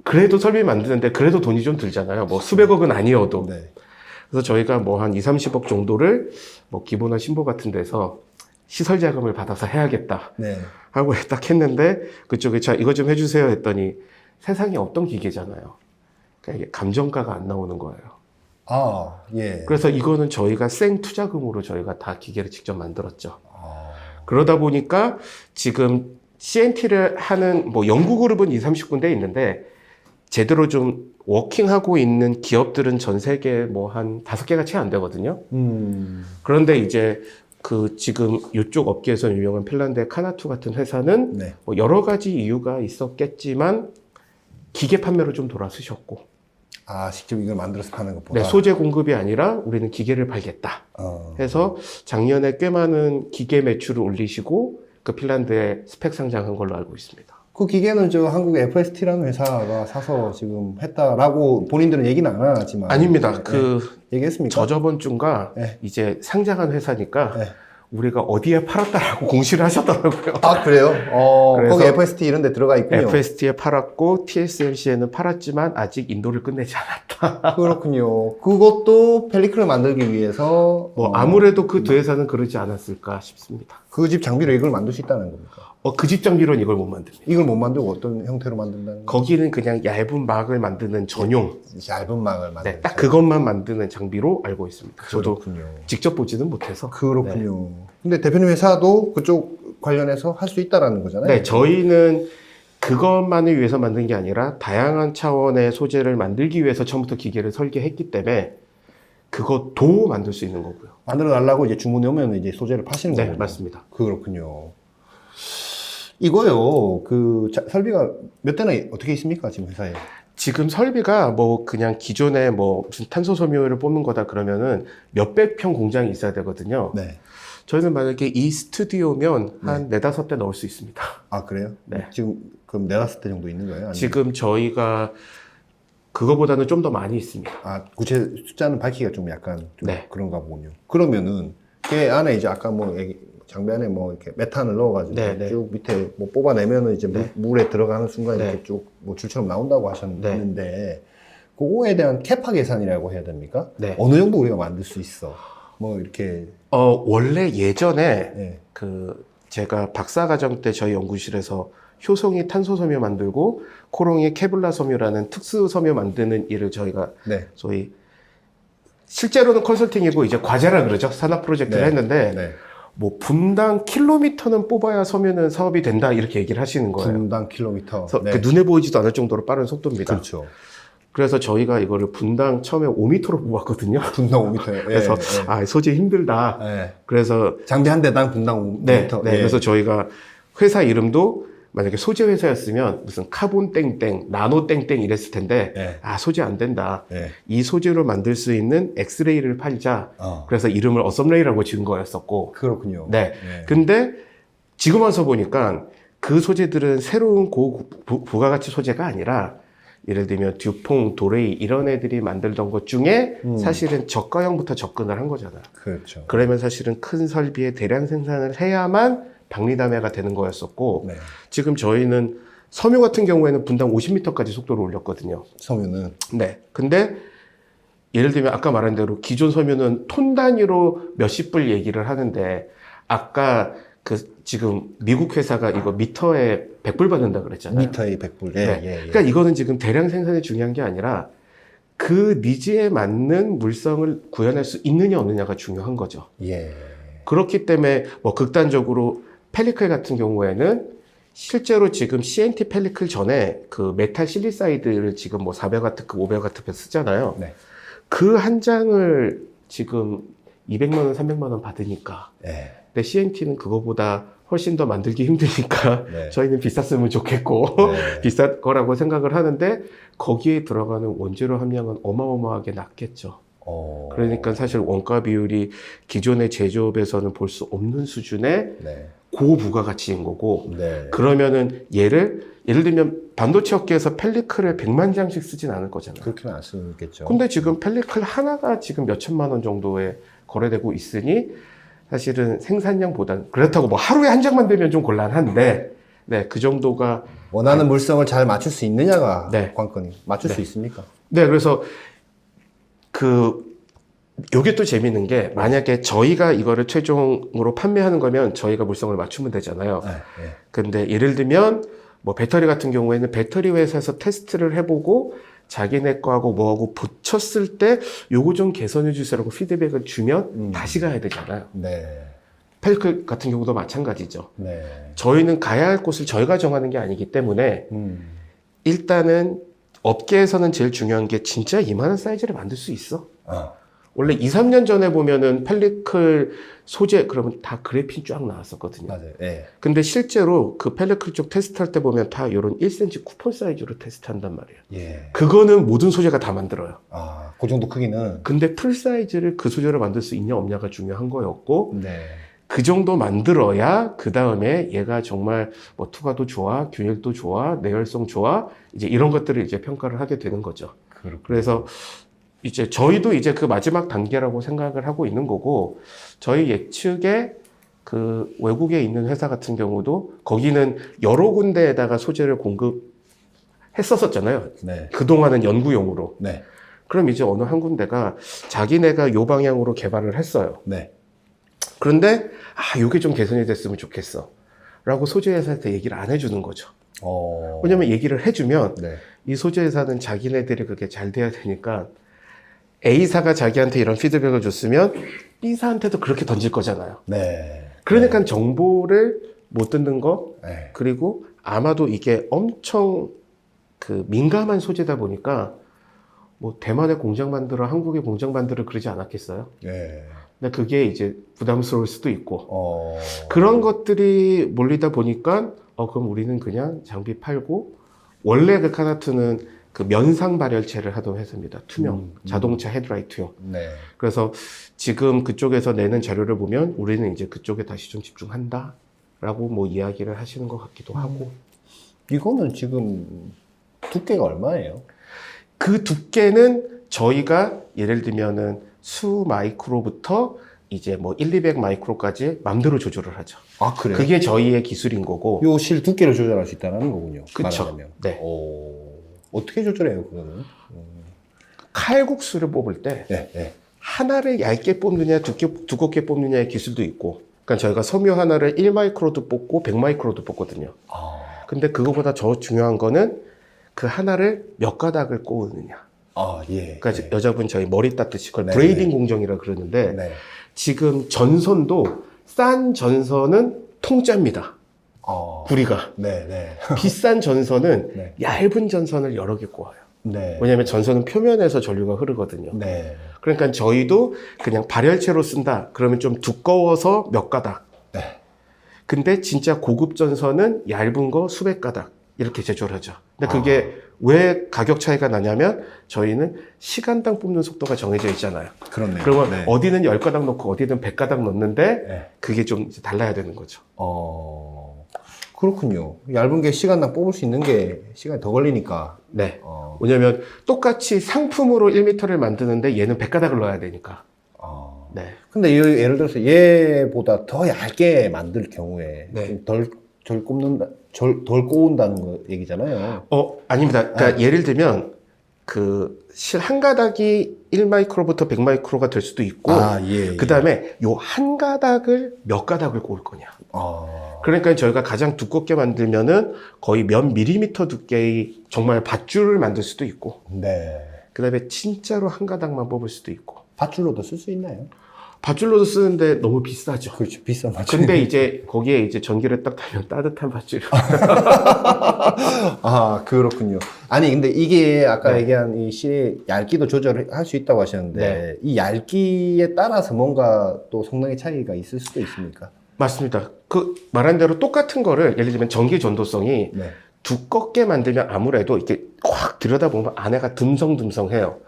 [SPEAKER 2] 그래도 설비 만드는데 그래도 돈이 좀 들잖아요. 뭐 수백억은 아니어도.
[SPEAKER 1] 네.
[SPEAKER 2] 그래서 저희가 뭐 한 30억 정도를 뭐 기본화 신보 같은 데서 시설 자금을 받아서 해야겠다
[SPEAKER 1] 네.
[SPEAKER 2] 하고 딱 했는데 그쪽에 자 이거 좀 해주세요 했더니 세상에 없던 기계잖아요. 그러니까 이게 감정가가 안 나오는 거예요.
[SPEAKER 1] 아, 예.
[SPEAKER 2] 그래서 이거는 저희가 생 투자금으로 저희가 다 기계를 직접 만들었죠.
[SPEAKER 1] 아,
[SPEAKER 2] 그러다 보니까 지금 CNT를 하는 뭐 연구 그룹은 20, 30군데 있는데 제대로 좀 워킹하고 있는 기업들은 전 세계에 뭐 한 5개가 채 안 되거든요. 그런데 이제 그 지금 이쪽 업계에서 유명한 핀란드의 카나투 같은 회사는
[SPEAKER 1] 네.
[SPEAKER 2] 뭐 여러 가지 이유가 있었겠지만 기계 판매로 좀 돌아서셨고
[SPEAKER 1] 아, 직접 이걸 만들어서 파는 것보다.
[SPEAKER 2] 네, 소재 공급이 아니라 우리는 기계를 팔겠다 해서 작년에 꽤 많은 기계 매출을 올리시고 그 핀란드에 스펙 상장한 걸로 알고 있습니다.
[SPEAKER 1] 그 기계는 저 한국 FST라는 회사가 사서 지금 했다라고 본인들은 얘기는 안 하지만.
[SPEAKER 2] 아닙니다.
[SPEAKER 1] 얘기했습니까?
[SPEAKER 2] 저번 주인가
[SPEAKER 1] 네.
[SPEAKER 2] 이제 상장한 회사니까
[SPEAKER 1] 네.
[SPEAKER 2] 우리가 어디에 팔았다라고 공시를 하셨더라고요.
[SPEAKER 1] 아, 그래요?
[SPEAKER 2] 그래서
[SPEAKER 1] 거기 FST 이런 데 들어가 있군요.
[SPEAKER 2] FST에 팔았고 TSMC에는 팔았지만 아직 인도를 끝내지 않았다.
[SPEAKER 1] 그렇군요. 그것도 펠리클을 만들기 위해서
[SPEAKER 2] 아무래도 그 두 회사는 그러지 않았을까 싶습니다.
[SPEAKER 1] 그 집 장비로 이걸 만들 수 있다는 겁니까?
[SPEAKER 2] 그 집 장비로는 이걸 못 만듭니다.
[SPEAKER 1] 이걸 못 만들고 어떤 형태로 만든다는 거예요?
[SPEAKER 2] 거기는 그냥 얇은 막을 만드는 전용,
[SPEAKER 1] 얇은 막을 만드는
[SPEAKER 2] 딱 그것만 만드는 장비로 알고 있습니다. 저도
[SPEAKER 1] 그렇군요.
[SPEAKER 2] 직접 보지는 못해서.
[SPEAKER 1] 그렇군요. 근데 대표님 회사도 그쪽 관련해서 할 수 있다라는 거잖아요.
[SPEAKER 2] 네, 저희는 그것만을 위해서 만든 게 아니라 다양한 차원의 소재를 만들기 위해서 처음부터 기계를 설계했기 때문에 그것도 만들 수 있는 거고요.
[SPEAKER 1] 만들어 달라고 이제 주문이 오면 이제 소재를 파시는 거예요.
[SPEAKER 2] 네, 맞습니다.
[SPEAKER 1] 그렇군요. 이거요, 설비가 몇 대나 어떻게 있습니까, 지금 회사에?
[SPEAKER 2] 지금 설비가 그냥 기존에 무슨 탄소 섬유를 뽑는 거다 그러면은 몇백 평 공장이 있어야 되거든요.
[SPEAKER 1] 네.
[SPEAKER 2] 저희는 만약에 이 스튜디오면 한 4-5대 넣을 수 있습니다.
[SPEAKER 1] 아, 그래요?
[SPEAKER 2] 네.
[SPEAKER 1] 지금 그럼 4-5대 정도 있는 거예요? 아니면?
[SPEAKER 2] 지금 저희가 그거보다는 좀 더 많이 있습니다.
[SPEAKER 1] 아, 구체 숫자는 밝히기가 좀 약간 좀
[SPEAKER 2] 네.
[SPEAKER 1] 그런가 보군요. 그러면은 그 안에 이제 아까 장비 안에 이렇게 메탄을 넣어가지고
[SPEAKER 2] 네,
[SPEAKER 1] 쭉 밑에 뽑아내면은 이제 물에 들어가는 순간
[SPEAKER 2] 네.
[SPEAKER 1] 이렇게 쭉 줄처럼 나온다고 하셨는데 그거에 대한 캐파 계산이라고 해야 됩니까?
[SPEAKER 2] 네.
[SPEAKER 1] 어느 정도 우리가 만들 수 있어? 이렇게
[SPEAKER 2] 원래 예전에
[SPEAKER 1] 네.
[SPEAKER 2] 제가 박사과정 때 저희 연구실에서 효성이 탄소 섬유 만들고 코롱이 케블라 섬유라는 특수 섬유 만드는 일을 저희가
[SPEAKER 1] 네.
[SPEAKER 2] 소위 실제로는 컨설팅이고 이제 과제라 그러죠. 산업 프로젝트를
[SPEAKER 1] 네.
[SPEAKER 2] 했는데
[SPEAKER 1] 네.
[SPEAKER 2] 분당 킬로미터는 뽑아야 섬유는 사업이 된다 이렇게 얘기를 하시는 거예요.
[SPEAKER 1] 분당 킬로미터.
[SPEAKER 2] 그래서
[SPEAKER 1] 네.
[SPEAKER 2] 눈에 보이지도 않을 정도로 빠른 속도입니다.
[SPEAKER 1] 그렇죠.
[SPEAKER 2] 그래서 저희가 이거를 분당 처음에 5m로 뽑았거든요.
[SPEAKER 1] 분당 5m예요.
[SPEAKER 2] 그래서 소재 힘들다.
[SPEAKER 1] 네.
[SPEAKER 2] 그래서
[SPEAKER 1] 장비 한 대당 분당 5m.
[SPEAKER 2] 그래서 저희가 회사 이름도 만약에 소재 회사였으면 무슨 카본 땡땡, 나노 땡땡 이랬을 텐데
[SPEAKER 1] 네.
[SPEAKER 2] 소재 안 된다.
[SPEAKER 1] 네.
[SPEAKER 2] 이 소재로 만들 수 있는 엑스레이를 팔자. 그래서 이름을 어썸레이라고 지은 거였었고.
[SPEAKER 1] 그렇군요.
[SPEAKER 2] 네. 근데 지금 와서 보니까 그 소재들은 새로운 부가가치 소재가 아니라 예를 들면 듀퐁, 도레이 이런 애들이 만들던 것 중에 사실은 저가형부터 접근을 한 거잖아요.
[SPEAKER 1] 그렇죠.
[SPEAKER 2] 그러면 사실은 큰 설비에 대량 생산을 해야만 박리담회가 되는 거였었고
[SPEAKER 1] 네.
[SPEAKER 2] 지금 저희는 섬유 같은 경우에는 분당 50m까지 속도를 올렸거든요.
[SPEAKER 1] 섬유는.
[SPEAKER 2] 네. 근데 예를 들면 아까 말한 대로 기존 섬유는 톤 단위로 몇십 불 얘기를 하는데 아까 지금 미국 회사가 이거 미터에 100불 받는다 그랬잖아요.
[SPEAKER 1] 미터에 100불.
[SPEAKER 2] 네. 그러니까 이거는 지금 대량 생산이 중요한 게 아니라 그 니즈에 맞는 물성을 구현할 수 있느냐 없느냐가 중요한 거죠.
[SPEAKER 1] 예.
[SPEAKER 2] 그렇기 때문에 극단적으로 펠리클 같은 경우에는 실제로 지금 CNT 펠리클 전에 그 메탈 실리사이드를 지금 400W급, 500W급 쓰잖아요.
[SPEAKER 1] 네.
[SPEAKER 2] 그 한 장을 지금 200만 원, 300만 원 받으니까.
[SPEAKER 1] 네.
[SPEAKER 2] 근데 CNT는 그거보다 훨씬 더 만들기 힘드니까
[SPEAKER 1] 네.
[SPEAKER 2] 저희는 비쌌으면 좋겠고
[SPEAKER 1] 네.
[SPEAKER 2] 비쌀 거라고 생각을 하는데 거기에 들어가는 원재료 함량은 어마어마하게 낮겠죠. 그러니까 사실 원가 비율이 기존의 제조업에서는 볼 수 없는 수준의
[SPEAKER 1] 네.
[SPEAKER 2] 고부가가치인 거고
[SPEAKER 1] 네.
[SPEAKER 2] 그러면은 예를 들면 반도체 업계에서 펠리클을 100만 장씩 쓰진 않을 거잖아요.
[SPEAKER 1] 그렇게는 안 쓰겠죠.
[SPEAKER 2] 근데 지금 펠리클 하나가 지금 몇 천만 원 정도에 거래되고 있으니 사실은 생산량보다는 그렇다고 하루에 한 장 만들면 좀 곤란한데 네, 그 정도가
[SPEAKER 1] 원하는 물성을 잘 맞출 수 있느냐가
[SPEAKER 2] 네.
[SPEAKER 1] 관건이. 맞출
[SPEAKER 2] 네.
[SPEAKER 1] 수 있습니까?
[SPEAKER 2] 네, 그래서 요게 또 재밌는 게 만약에 저희가 이거를 최종으로 판매하는 거면 저희가 물성을 맞추면 되잖아요.
[SPEAKER 1] 네. 네.
[SPEAKER 2] 근데 예를 들면 배터리 같은 경우에는 배터리 회사에서 테스트를 해보고 자기네 거하고 뭐하고 붙였을 때 요거 좀 개선해 주세요라고 피드백을 주면 다시 가야 되잖아요.
[SPEAKER 1] 네.
[SPEAKER 2] 펠리클 같은 경우도 마찬가지죠.
[SPEAKER 1] 네.
[SPEAKER 2] 저희는 가야 할 곳을 저희가 정하는 게 아니기 때문에 일단은 업계에서는 제일 중요한 게 진짜 이만한 사이즈를 만들 수 있어. 원래 2-3년 전에 보면은 펠리클 소재 그러면 다 그래핀 쫙 나왔었거든요.
[SPEAKER 1] 맞아요. 네.
[SPEAKER 2] 근데 실제로 그 펠리클 쪽 테스트할 때 보면 다 이런 1cm 쿠폰 사이즈로 테스트한단 말이에요.
[SPEAKER 1] 예.
[SPEAKER 2] 그거는 모든 소재가 다 만들어요.
[SPEAKER 1] 그 정도 크기는.
[SPEAKER 2] 근데 풀 사이즈를 그 소재로 만들 수 있냐 없냐가 중요한 거였고
[SPEAKER 1] 네.
[SPEAKER 2] 그 정도 만들어야 그 다음에 얘가 정말 뭐 투과도 좋아, 규율도 좋아, 내열성 좋아, 이제 이런 것들을 이제 평가를 하게 되는 거죠. 그래서 이제 저희도 이제 그 마지막 단계라고 생각을 하고 있는 거고, 저희 예측에 그 외국에 있는 회사 같은 경우도 거기는 여러 군데에다가 소재를 공급했었잖아요.
[SPEAKER 1] 네.
[SPEAKER 2] 그동안은 연구용으로.
[SPEAKER 1] 네.
[SPEAKER 2] 그럼 이제 어느 한 군데가 자기네가 요 방향으로 개발을 했어요.
[SPEAKER 1] 네.
[SPEAKER 2] 그런데 요게 좀 개선이 됐으면 좋겠어 라고 소재 회사한테 얘기를 안 해주는 거죠. 왜냐면 얘기를 해주면
[SPEAKER 1] 네.
[SPEAKER 2] 이 소재 회사는 자기네들이 그게 잘 돼야 되니까 A사가 자기한테 이런 피드백을 줬으면 B사한테도 그렇게 던질 거잖아요.
[SPEAKER 1] 네.
[SPEAKER 2] 그러니까
[SPEAKER 1] 네.
[SPEAKER 2] 정보를 못 듣는 거,
[SPEAKER 1] 네.
[SPEAKER 2] 그리고 아마도 이게 엄청 그 민감한 소재다 보니까 뭐 대만에 공장 만들어, 한국에 공장 만들어 그러지 않았겠어요?
[SPEAKER 1] 네.
[SPEAKER 2] 근데 그게 이제 부담스러울 수도 있고 그런 것들이 몰리다 보니까 그럼 우리는 그냥 장비 팔고, 원래 그 카나투는 그 면상 발열체를 하던 회사입니다. 투명 자동차 헤드라이트용.
[SPEAKER 1] 네.
[SPEAKER 2] 그래서 지금 그쪽에서 내는 자료를 보면 우리는 이제 그쪽에 다시 좀 집중한다 라고 뭐 이야기를 하시는 것 같기도 하고.
[SPEAKER 1] 이거는 지금 두께가 얼마예요?
[SPEAKER 2] 그 두께는 저희가 예를 들면은 수 마이크로부터 이제 뭐 1, 200 마이크로까지 맘대로 조절을 하죠.
[SPEAKER 1] 아, 그래요?
[SPEAKER 2] 그게 저희의 기술인 거고.
[SPEAKER 1] 요 실 두께를 조절할 수 있다는 거군요.
[SPEAKER 2] 그쵸.
[SPEAKER 1] 말하자면.
[SPEAKER 2] 네.
[SPEAKER 1] 어떻게 조절해요, 그거는?
[SPEAKER 2] 칼국수를 뽑을 때
[SPEAKER 1] 네, 네.
[SPEAKER 2] 하나를 얇게 뽑느냐 두껍게 뽑느냐의 기술도 있고, 그러니까 저희가 섬유 하나를 1마이크로도 뽑고 100마이크로도 뽑거든요. 근데 그거보다 더 중요한 거는 그 하나를 몇 가닥을 꼬우느냐.
[SPEAKER 1] 예.
[SPEAKER 2] 그러니까
[SPEAKER 1] 네.
[SPEAKER 2] 여자분 저희 머리 따듯이 그걸
[SPEAKER 1] 네,
[SPEAKER 2] 브레이딩
[SPEAKER 1] 네.
[SPEAKER 2] 공정이라 그러는데,
[SPEAKER 1] 네.
[SPEAKER 2] 지금 전선도 싼 전선은 통짜입니다. 구리가.
[SPEAKER 1] 네, 네.
[SPEAKER 2] 비싼 전선은
[SPEAKER 1] 네.
[SPEAKER 2] 얇은 전선을 여러 개 꼬아요.
[SPEAKER 1] 네.
[SPEAKER 2] 왜냐하면 전선은 표면에서 전류가 흐르거든요.
[SPEAKER 1] 네.
[SPEAKER 2] 그러니까 저희도 그냥 발열체로 쓴다. 그러면 좀 두꺼워서 몇 가닥.
[SPEAKER 1] 네.
[SPEAKER 2] 근데 진짜 고급 전선은 얇은 거 수백 가닥 이렇게 제조하죠. 근데 그게 왜 가격 차이가 나냐면 저희는 시간당 뽑는 속도가 정해져 있잖아요.
[SPEAKER 1] 그렇네요.
[SPEAKER 2] 그러면
[SPEAKER 1] 네.
[SPEAKER 2] 어디는 10가닥 넣고 어디는 100가닥 넣는데
[SPEAKER 1] 네.
[SPEAKER 2] 그게 좀 이제 달라야 되는 거죠.
[SPEAKER 1] 그렇군요. 얇은 게 시간당 뽑을 수 있는 게 시간이 더 걸리니까.
[SPEAKER 2] 네. 왜냐면 똑같이 상품으로 1m를 만드는데 얘는 100가닥을 넣어야 되니까. 네.
[SPEAKER 1] 근데 예를 들어서 얘보다 더 얇게 만들 경우에
[SPEAKER 2] 네.
[SPEAKER 1] 좀 덜 꼬운다는 거 얘기잖아요.
[SPEAKER 2] 아닙니다. 그러니까 예를 들면 그 실 한 가닥이 1마이크로부터 100마이크로가 될 수도 있고,
[SPEAKER 1] 예.
[SPEAKER 2] 그 다음에 요 한 가닥을 몇 가닥을 꼬을 거냐. 그러니까 저희가 가장 두껍게 만들면은 거의 몇 밀리미터 두께의 정말 밧줄을 만들 수도 있고,
[SPEAKER 1] 네.
[SPEAKER 2] 그 다음에 진짜로 한 가닥만 뽑을 수도 있고.
[SPEAKER 1] 밧줄로도 쓸 수 있나요?
[SPEAKER 2] 밧줄로도 쓰는데 너무 비싸죠.
[SPEAKER 1] 그렇죠. 비싼 밧줄.
[SPEAKER 2] 근데 이제 거기에 이제 전기를 딱 달면 따뜻한 밧줄.
[SPEAKER 1] 그렇군요. 아니, 근데 이게 아까
[SPEAKER 2] 네.
[SPEAKER 1] 얘기한 이 실의 얇기도 조절할 수 있다고 하셨는데,
[SPEAKER 2] 네.
[SPEAKER 1] 이 얇기에 따라서 뭔가 또 성능의 차이가 있을 수도 있습니까?
[SPEAKER 2] 맞습니다. 그 말한 대로 똑같은 거를 예를 들면 전기 전도성이
[SPEAKER 1] 네.
[SPEAKER 2] 두껍게 만들면 아무래도 이렇게 확 들여다보면 안에가 듬성듬성해요.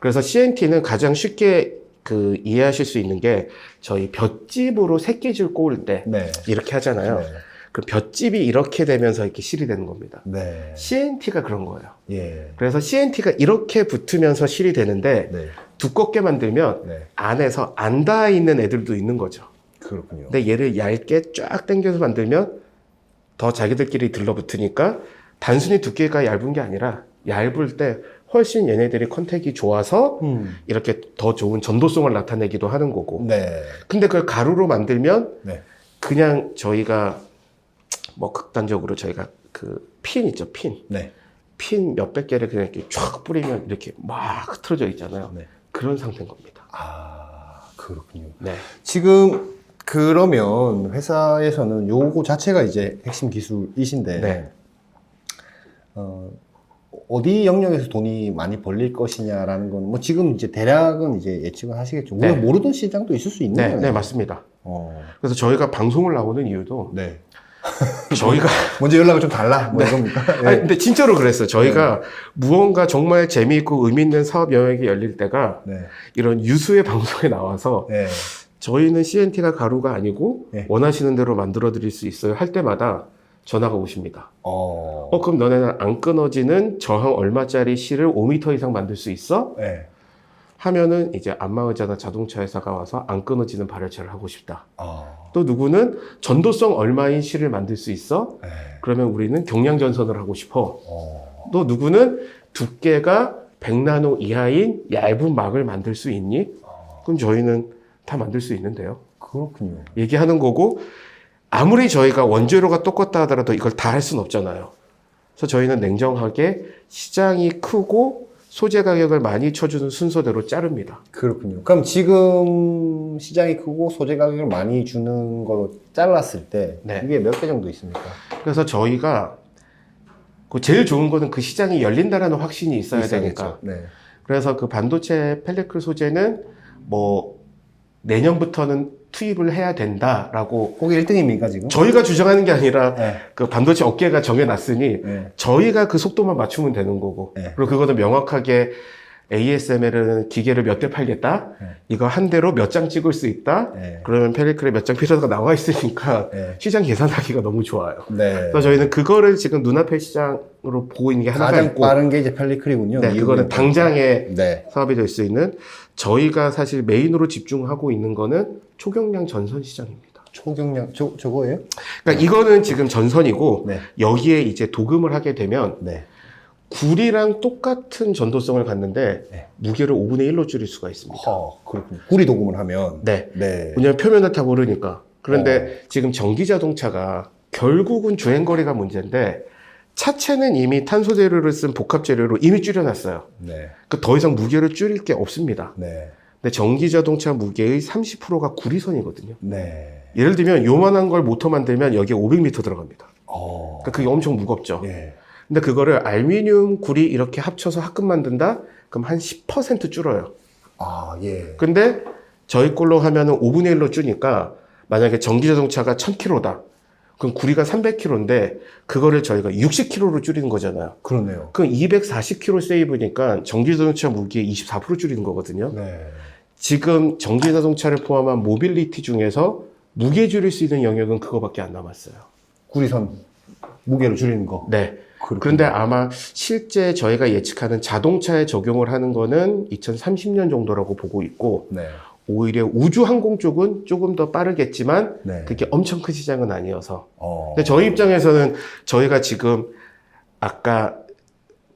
[SPEAKER 2] 그래서 CNT는 가장 쉽게 그 이해하실 수 있는 게 저희 볏짚으로 새끼줄 꼬을 때
[SPEAKER 1] 네.
[SPEAKER 2] 이렇게 하잖아요.
[SPEAKER 1] 네.
[SPEAKER 2] 그 볏짚이 이렇게 되면서 이렇게 실이 되는 겁니다.
[SPEAKER 1] 네.
[SPEAKER 2] CNT가 그런 거예요.
[SPEAKER 1] 예.
[SPEAKER 2] 그래서 CNT가 이렇게 붙으면서 실이 되는데
[SPEAKER 1] 네.
[SPEAKER 2] 두껍게 만들면
[SPEAKER 1] 네.
[SPEAKER 2] 안에서 안 닿아 있는 애들도 있는 거죠.
[SPEAKER 1] 그렇군요.
[SPEAKER 2] 근데 얘를 얇게 쫙 당겨서 만들면 더 자기들끼리 들러붙으니까 단순히 두께가 얇은 게 아니라 얇을 때 훨씬 얘네들이 컨택이 좋아서 이렇게 더 좋은 전도성을 나타내기도 하는 거고.
[SPEAKER 1] 네.
[SPEAKER 2] 근데 그걸 가루로 만들면
[SPEAKER 1] 네.
[SPEAKER 2] 그냥 저희가 뭐 극단적으로 저희가 그 핀 있죠, 핀.
[SPEAKER 1] 네.
[SPEAKER 2] 핀 몇백 개를 그냥 이렇게 쫙 뿌리면 이렇게 막 흐트러져 있잖아요.
[SPEAKER 1] 네.
[SPEAKER 2] 그런 상태인 겁니다.
[SPEAKER 1] 그렇군요.
[SPEAKER 2] 네.
[SPEAKER 1] 지금 그러면 회사에서는 요거 자체가 이제 핵심 기술이신데,
[SPEAKER 2] 네.
[SPEAKER 1] 어디 영역에서 돈이 많이 벌릴 것이냐라는 건 뭐 지금 이제 대략은 이제 예측은 하시겠죠.
[SPEAKER 2] 네.
[SPEAKER 1] 우리가 모르던 시장도 있을 수 있는
[SPEAKER 2] 네,
[SPEAKER 1] 거예요.
[SPEAKER 2] 네, 맞습니다. 그래서 저희가 방송을 나오는 이유도
[SPEAKER 1] 네.
[SPEAKER 2] 저희가
[SPEAKER 1] 먼저 연락을 좀 달라 뭐 이겁니까? 예.
[SPEAKER 2] 아니, 근데 진짜로 그랬어요. 저희가 무언가 정말 재미있고 의미 있는 사업 영역이 열릴 때가
[SPEAKER 1] 네.
[SPEAKER 2] 이런 유수의 방송에 나와서
[SPEAKER 1] 네.
[SPEAKER 2] 저희는 CNT가 가루가 아니고
[SPEAKER 1] 네.
[SPEAKER 2] 원하시는 대로 만들어 드릴 수 있어요 할 때마다 전화가 오십니다. 그럼 너네는 안 끊어지는 저항 얼마짜리 실을 5m 이상 만들 수 있어?
[SPEAKER 1] 네.
[SPEAKER 2] 하면은 이제 안마의자나 자동차 회사가 와서 안 끊어지는 발열체를 하고 싶다.
[SPEAKER 1] 어.
[SPEAKER 2] 또 누구는 전도성 얼마인 실을 만들 수 있어?
[SPEAKER 1] 네.
[SPEAKER 2] 그러면 우리는 경량 전선을 하고 싶어.
[SPEAKER 1] 어.
[SPEAKER 2] 또 누구는 두께가 100나노 이하인 얇은 막을 만들 수 있니? 그럼 저희는 다 만들 수 있는데요.
[SPEAKER 1] 그렇군요.
[SPEAKER 2] 얘기하는 거고, 아무리 저희가 원재료가 똑같다 하더라도 이걸 다 할 수는 없잖아요. 그래서 저희는 냉정하게 시장이 크고 소재 가격을 많이 쳐주는 순서대로 자릅니다.
[SPEAKER 1] 그렇군요. 그럼 지금 시장이 크고 소재 가격을 많이 주는 거로 잘랐을 때
[SPEAKER 2] 네.
[SPEAKER 1] 이게 몇 개 정도 있습니까?
[SPEAKER 2] 그래서 저희가 제일 좋은 거는 그 시장이 열린다라는 확신이 있어야
[SPEAKER 1] 있어야겠죠.
[SPEAKER 2] 되니까.
[SPEAKER 1] 네.
[SPEAKER 2] 그래서 그 반도체 펠리클 소재는 뭐 내년부터는 투입을 해야 된다라고
[SPEAKER 1] 그게 1등입니까 지금?
[SPEAKER 2] 저희가 주장하는 게 아니라
[SPEAKER 1] 네.
[SPEAKER 2] 그 반도체 업계가 정해놨으니
[SPEAKER 1] 네.
[SPEAKER 2] 저희가 그 속도만 맞추면 되는 거고
[SPEAKER 1] 네.
[SPEAKER 2] 그리고 그거는 명확하게 ASML은 기계를 몇 대 팔겠다
[SPEAKER 1] 네.
[SPEAKER 2] 이거 한 대로 몇 장 찍을 수 있다
[SPEAKER 1] 네.
[SPEAKER 2] 그러면 펠리클에 몇 장 필요하다가 나와 있으니까
[SPEAKER 1] 네.
[SPEAKER 2] 시장 계산하기가 너무 좋아요.
[SPEAKER 1] 네.
[SPEAKER 2] 그래서 저희는 그거를 지금 눈앞의 시장으로 보고 있는 게 하나가
[SPEAKER 1] 가장
[SPEAKER 2] 있고
[SPEAKER 1] 빠른 게 이제 펠리클이군요.
[SPEAKER 2] 네, 그거는 당장에
[SPEAKER 1] 네.
[SPEAKER 2] 사업이 될 수 있는 저희가 사실 메인으로 집중하고 있는 거는 초경량 전선 시장입니다.
[SPEAKER 1] 초경량 저거예요?
[SPEAKER 2] 그러니까 이거는 지금 전선이고
[SPEAKER 1] 네.
[SPEAKER 2] 여기에 이제 도금을 하게 되면
[SPEAKER 1] 네.
[SPEAKER 2] 굴이랑 똑같은 전도성을 갖는데
[SPEAKER 1] 네.
[SPEAKER 2] 무게를 5분의 1로 줄일 수가 있습니다.
[SPEAKER 1] 그렇군요. 구리 도금을 하면
[SPEAKER 2] 네.
[SPEAKER 1] 네.
[SPEAKER 2] 왜냐하면 표면을 다 모르니까. 그런데 지금 전기 자동차가 결국은 주행거리가 문제인데 차체는 이미 탄소 재료를 쓴 복합 재료로 이미 줄여놨어요.
[SPEAKER 1] 네.
[SPEAKER 2] 그 더 이상 무게를 줄일 게 없습니다.
[SPEAKER 1] 네.
[SPEAKER 2] 근데 전기 자동차 무게의 30%가 구리선이거든요.
[SPEAKER 1] 네.
[SPEAKER 2] 예를 들면 요만한 걸 모터 만들면 여기에 500m 들어갑니다. 그러니까 그게 엄청 무겁죠.
[SPEAKER 1] 예.
[SPEAKER 2] 근데 그거를 알루미늄, 구리 이렇게 합쳐서 합금 만든다? 그럼 한 10% 줄어요.
[SPEAKER 1] 예.
[SPEAKER 2] 근데 저희 걸로 하면은 5분의 1로 주니까 만약에 전기 자동차가 1000km다. 그럼 구리가 300km인데 그거를 저희가 60km로 줄이는 거잖아요.
[SPEAKER 1] 그렇네요.
[SPEAKER 2] 그럼 240km 세이브니까 전기 자동차 무게의 24% 줄이는 거거든요.
[SPEAKER 1] 네.
[SPEAKER 2] 지금 전기 자동차를 포함한 모빌리티 중에서 무게 줄일 수 있는 영역은 그거밖에 안 남았어요.
[SPEAKER 1] 구리선 무게를 줄이는 거.
[SPEAKER 2] 네.
[SPEAKER 1] 그렇군요.
[SPEAKER 2] 그런데 아마 실제 저희가 예측하는 자동차에 적용을 하는 거는 2030년 정도라고 보고 있고
[SPEAKER 1] 네.
[SPEAKER 2] 오히려 우주 항공 쪽은 조금 더 빠르겠지만
[SPEAKER 1] 네.
[SPEAKER 2] 그게 엄청 큰 시장은 아니어서
[SPEAKER 1] 어.
[SPEAKER 2] 근데 저희 입장에서는 저희가 지금 아까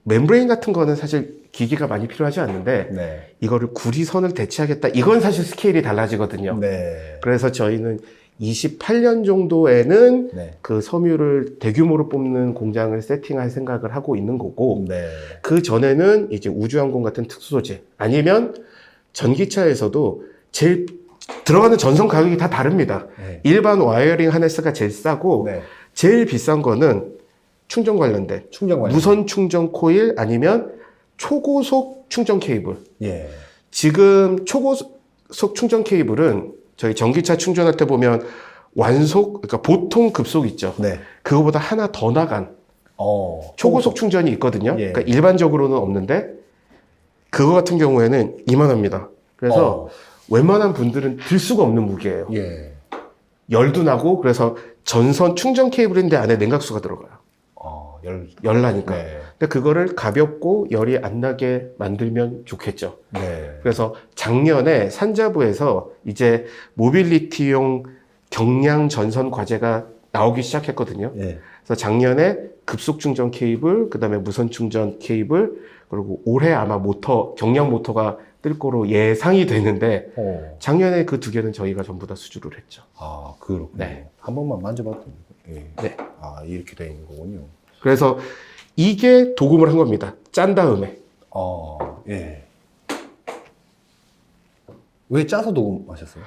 [SPEAKER 2] 멤브레인 같은 거는 사실 기계가 많이 필요하지 않는데
[SPEAKER 1] 네.
[SPEAKER 2] 이거를 구리선을 대체하겠다 이건 사실 스케일이 달라지거든요.
[SPEAKER 1] 네.
[SPEAKER 2] 그래서 저희는 28년 정도에는
[SPEAKER 1] 네.
[SPEAKER 2] 그 섬유를 대규모로 뽑는 공장을 세팅할 생각을 하고 있는 거고
[SPEAKER 1] 네.
[SPEAKER 2] 그 전에는 이제 우주항공 같은 특수 소재 아니면 전기차에서도 제일 들어가는 전선 가격이 다 다릅니다.
[SPEAKER 1] 네.
[SPEAKER 2] 일반 와이어링 하네스가 제일 싸고
[SPEAKER 1] 네.
[SPEAKER 2] 제일 비싼 거는 충전 관련된
[SPEAKER 1] 충전 관련.
[SPEAKER 2] 무선 충전 코일 아니면 초고속 충전 케이블.
[SPEAKER 1] 예.
[SPEAKER 2] 지금 초고속 충전 케이블은 저희 전기차 충전할 때 보면 완속, 그러니까 보통 급속 있죠.
[SPEAKER 1] 네.
[SPEAKER 2] 그거보다 하나 더 나간 초고속 충전이 있거든요.
[SPEAKER 1] 예.
[SPEAKER 2] 그러니까 일반적으로는 없는데 그거 같은 경우에는 이만합니다. 그래서 웬만한 분들은 들 수가 없는 무게예요.
[SPEAKER 1] 예.
[SPEAKER 2] 열도 나고 그래서 전선 충전 케이블인데 안에 냉각수가 들어가요. 열나니까.
[SPEAKER 1] 네.
[SPEAKER 2] 근데 그거를 가볍고 열이 안 나게 만들면 좋겠죠.
[SPEAKER 1] 네.
[SPEAKER 2] 그래서 작년에 산자부에서 이제 모빌리티용 경량 전선 과제가 나오기 시작했거든요.
[SPEAKER 1] 예.
[SPEAKER 2] 그래서 작년에 급속 충전 케이블, 그다음에 무선 충전 케이블, 그리고 올해 아마 모터, 경량 모터가 뜰 거로 예상이 되는데 작년에 그 두 개는 저희가 전부 다 수주를 했죠.
[SPEAKER 1] 그렇군요.
[SPEAKER 2] 네.
[SPEAKER 1] 한 번만 만져봐도 예.
[SPEAKER 2] 네.
[SPEAKER 1] 이렇게 되어 있는 거군요.
[SPEAKER 2] 그래서 이게 도금을 한 겁니다. 짠 다음에.
[SPEAKER 1] 예. 왜 짜서 도금하셨어요?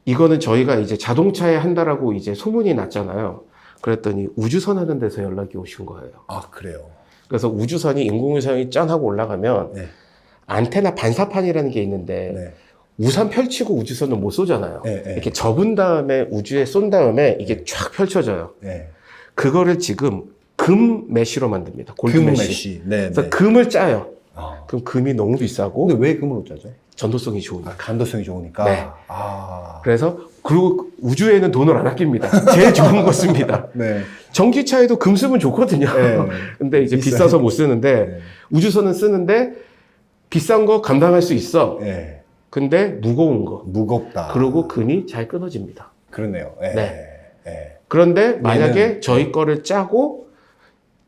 [SPEAKER 2] 이거는 저희가 이제 자동차에 한다라고 이제 소문이 났잖아요. 그랬더니 우주선 하는 데서 연락이 오신 거예요.
[SPEAKER 1] 그래요?
[SPEAKER 2] 그래서 우주선이 인공위성이 짠 하고 올라가면
[SPEAKER 1] 네.
[SPEAKER 2] 안테나 반사판이라는 게 있는데
[SPEAKER 1] 네.
[SPEAKER 2] 우산 펼치고 우주선을 못 쏘잖아요.
[SPEAKER 1] 네, 네.
[SPEAKER 2] 이렇게 접은 다음에 우주에 쏜 다음에 이게 쫙 펼쳐져요.
[SPEAKER 1] 네.
[SPEAKER 2] 그거를 지금 금 메쉬로 만듭니다. 골드
[SPEAKER 1] 금
[SPEAKER 2] 메쉬.
[SPEAKER 1] 메쉬. 네.
[SPEAKER 2] 그래서
[SPEAKER 1] 네.
[SPEAKER 2] 금을 짜요. 그럼 금이 너무 비싸고
[SPEAKER 1] 근데 왜 금으로 짜죠?
[SPEAKER 2] 전도성이 좋으니까.
[SPEAKER 1] 간도성이 좋으니까.
[SPEAKER 2] 네.
[SPEAKER 1] 그래서
[SPEAKER 2] 그리고 우주에는 돈을 안 아낍니다. 제일 좋은 거 씁니다.
[SPEAKER 1] 네.
[SPEAKER 2] 전기차에도 금 쓰면 좋거든요.
[SPEAKER 1] 네.
[SPEAKER 2] 근데 이제 비싸서 못 쓰는데
[SPEAKER 1] 네.
[SPEAKER 2] 우주선은 쓰는데 비싼 거 감당할 수 있어.
[SPEAKER 1] 네.
[SPEAKER 2] 근데 무거운 거.
[SPEAKER 1] 무겁다.
[SPEAKER 2] 그리고 금이 잘 끊어집니다.
[SPEAKER 1] 그렇네요.
[SPEAKER 2] 네. 그런데 만약에 저희 거를 짜고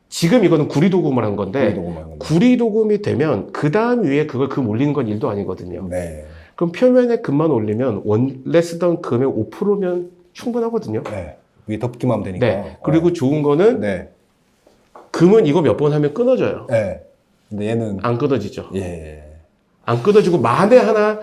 [SPEAKER 2] 지금 이거는 구리도금을 한 건데 구리도금이 되면 그 다음 위에 그걸 금 올리는 건 일도 아니거든요.
[SPEAKER 1] 네.
[SPEAKER 2] 그럼 표면에 금만 올리면 원래 쓰던 금의 5%면 충분하거든요.
[SPEAKER 1] 네. 위에 덮기만 하면 되니까.
[SPEAKER 2] 네. 그리고 좋은 거는
[SPEAKER 1] 네.
[SPEAKER 2] 금은 이거 몇 번 하면 끊어져요.
[SPEAKER 1] 네. 근데 얘는
[SPEAKER 2] 안 끊어지죠.
[SPEAKER 1] 예.
[SPEAKER 2] 안 끊어지고 만에 하나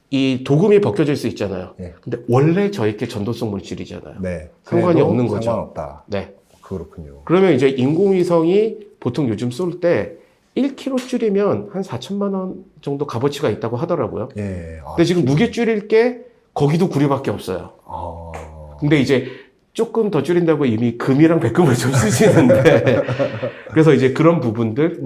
[SPEAKER 2] 이 도금이 벗겨질 수 있잖아요.
[SPEAKER 1] 네.
[SPEAKER 2] 근데 원래 저희께 전도성 물질이잖아요.
[SPEAKER 1] 네.
[SPEAKER 2] 상관이 없는 거죠.
[SPEAKER 1] 상관없다.
[SPEAKER 2] 네.
[SPEAKER 1] 그렇군요.
[SPEAKER 2] 그러면 이제 인공위성이 보통 요즘 쏠 때 1kg 줄이면 한 4천만 원 정도 값어치가 있다고 하더라고요.
[SPEAKER 1] 예.
[SPEAKER 2] 근데 지금 무게 줄일 게 거기도 구리밖에 없어요. 근데 이제 조금 더 줄인다고 이미 금이랑 백금을 좀 쓰시는데 그래서 이제 그런 부분들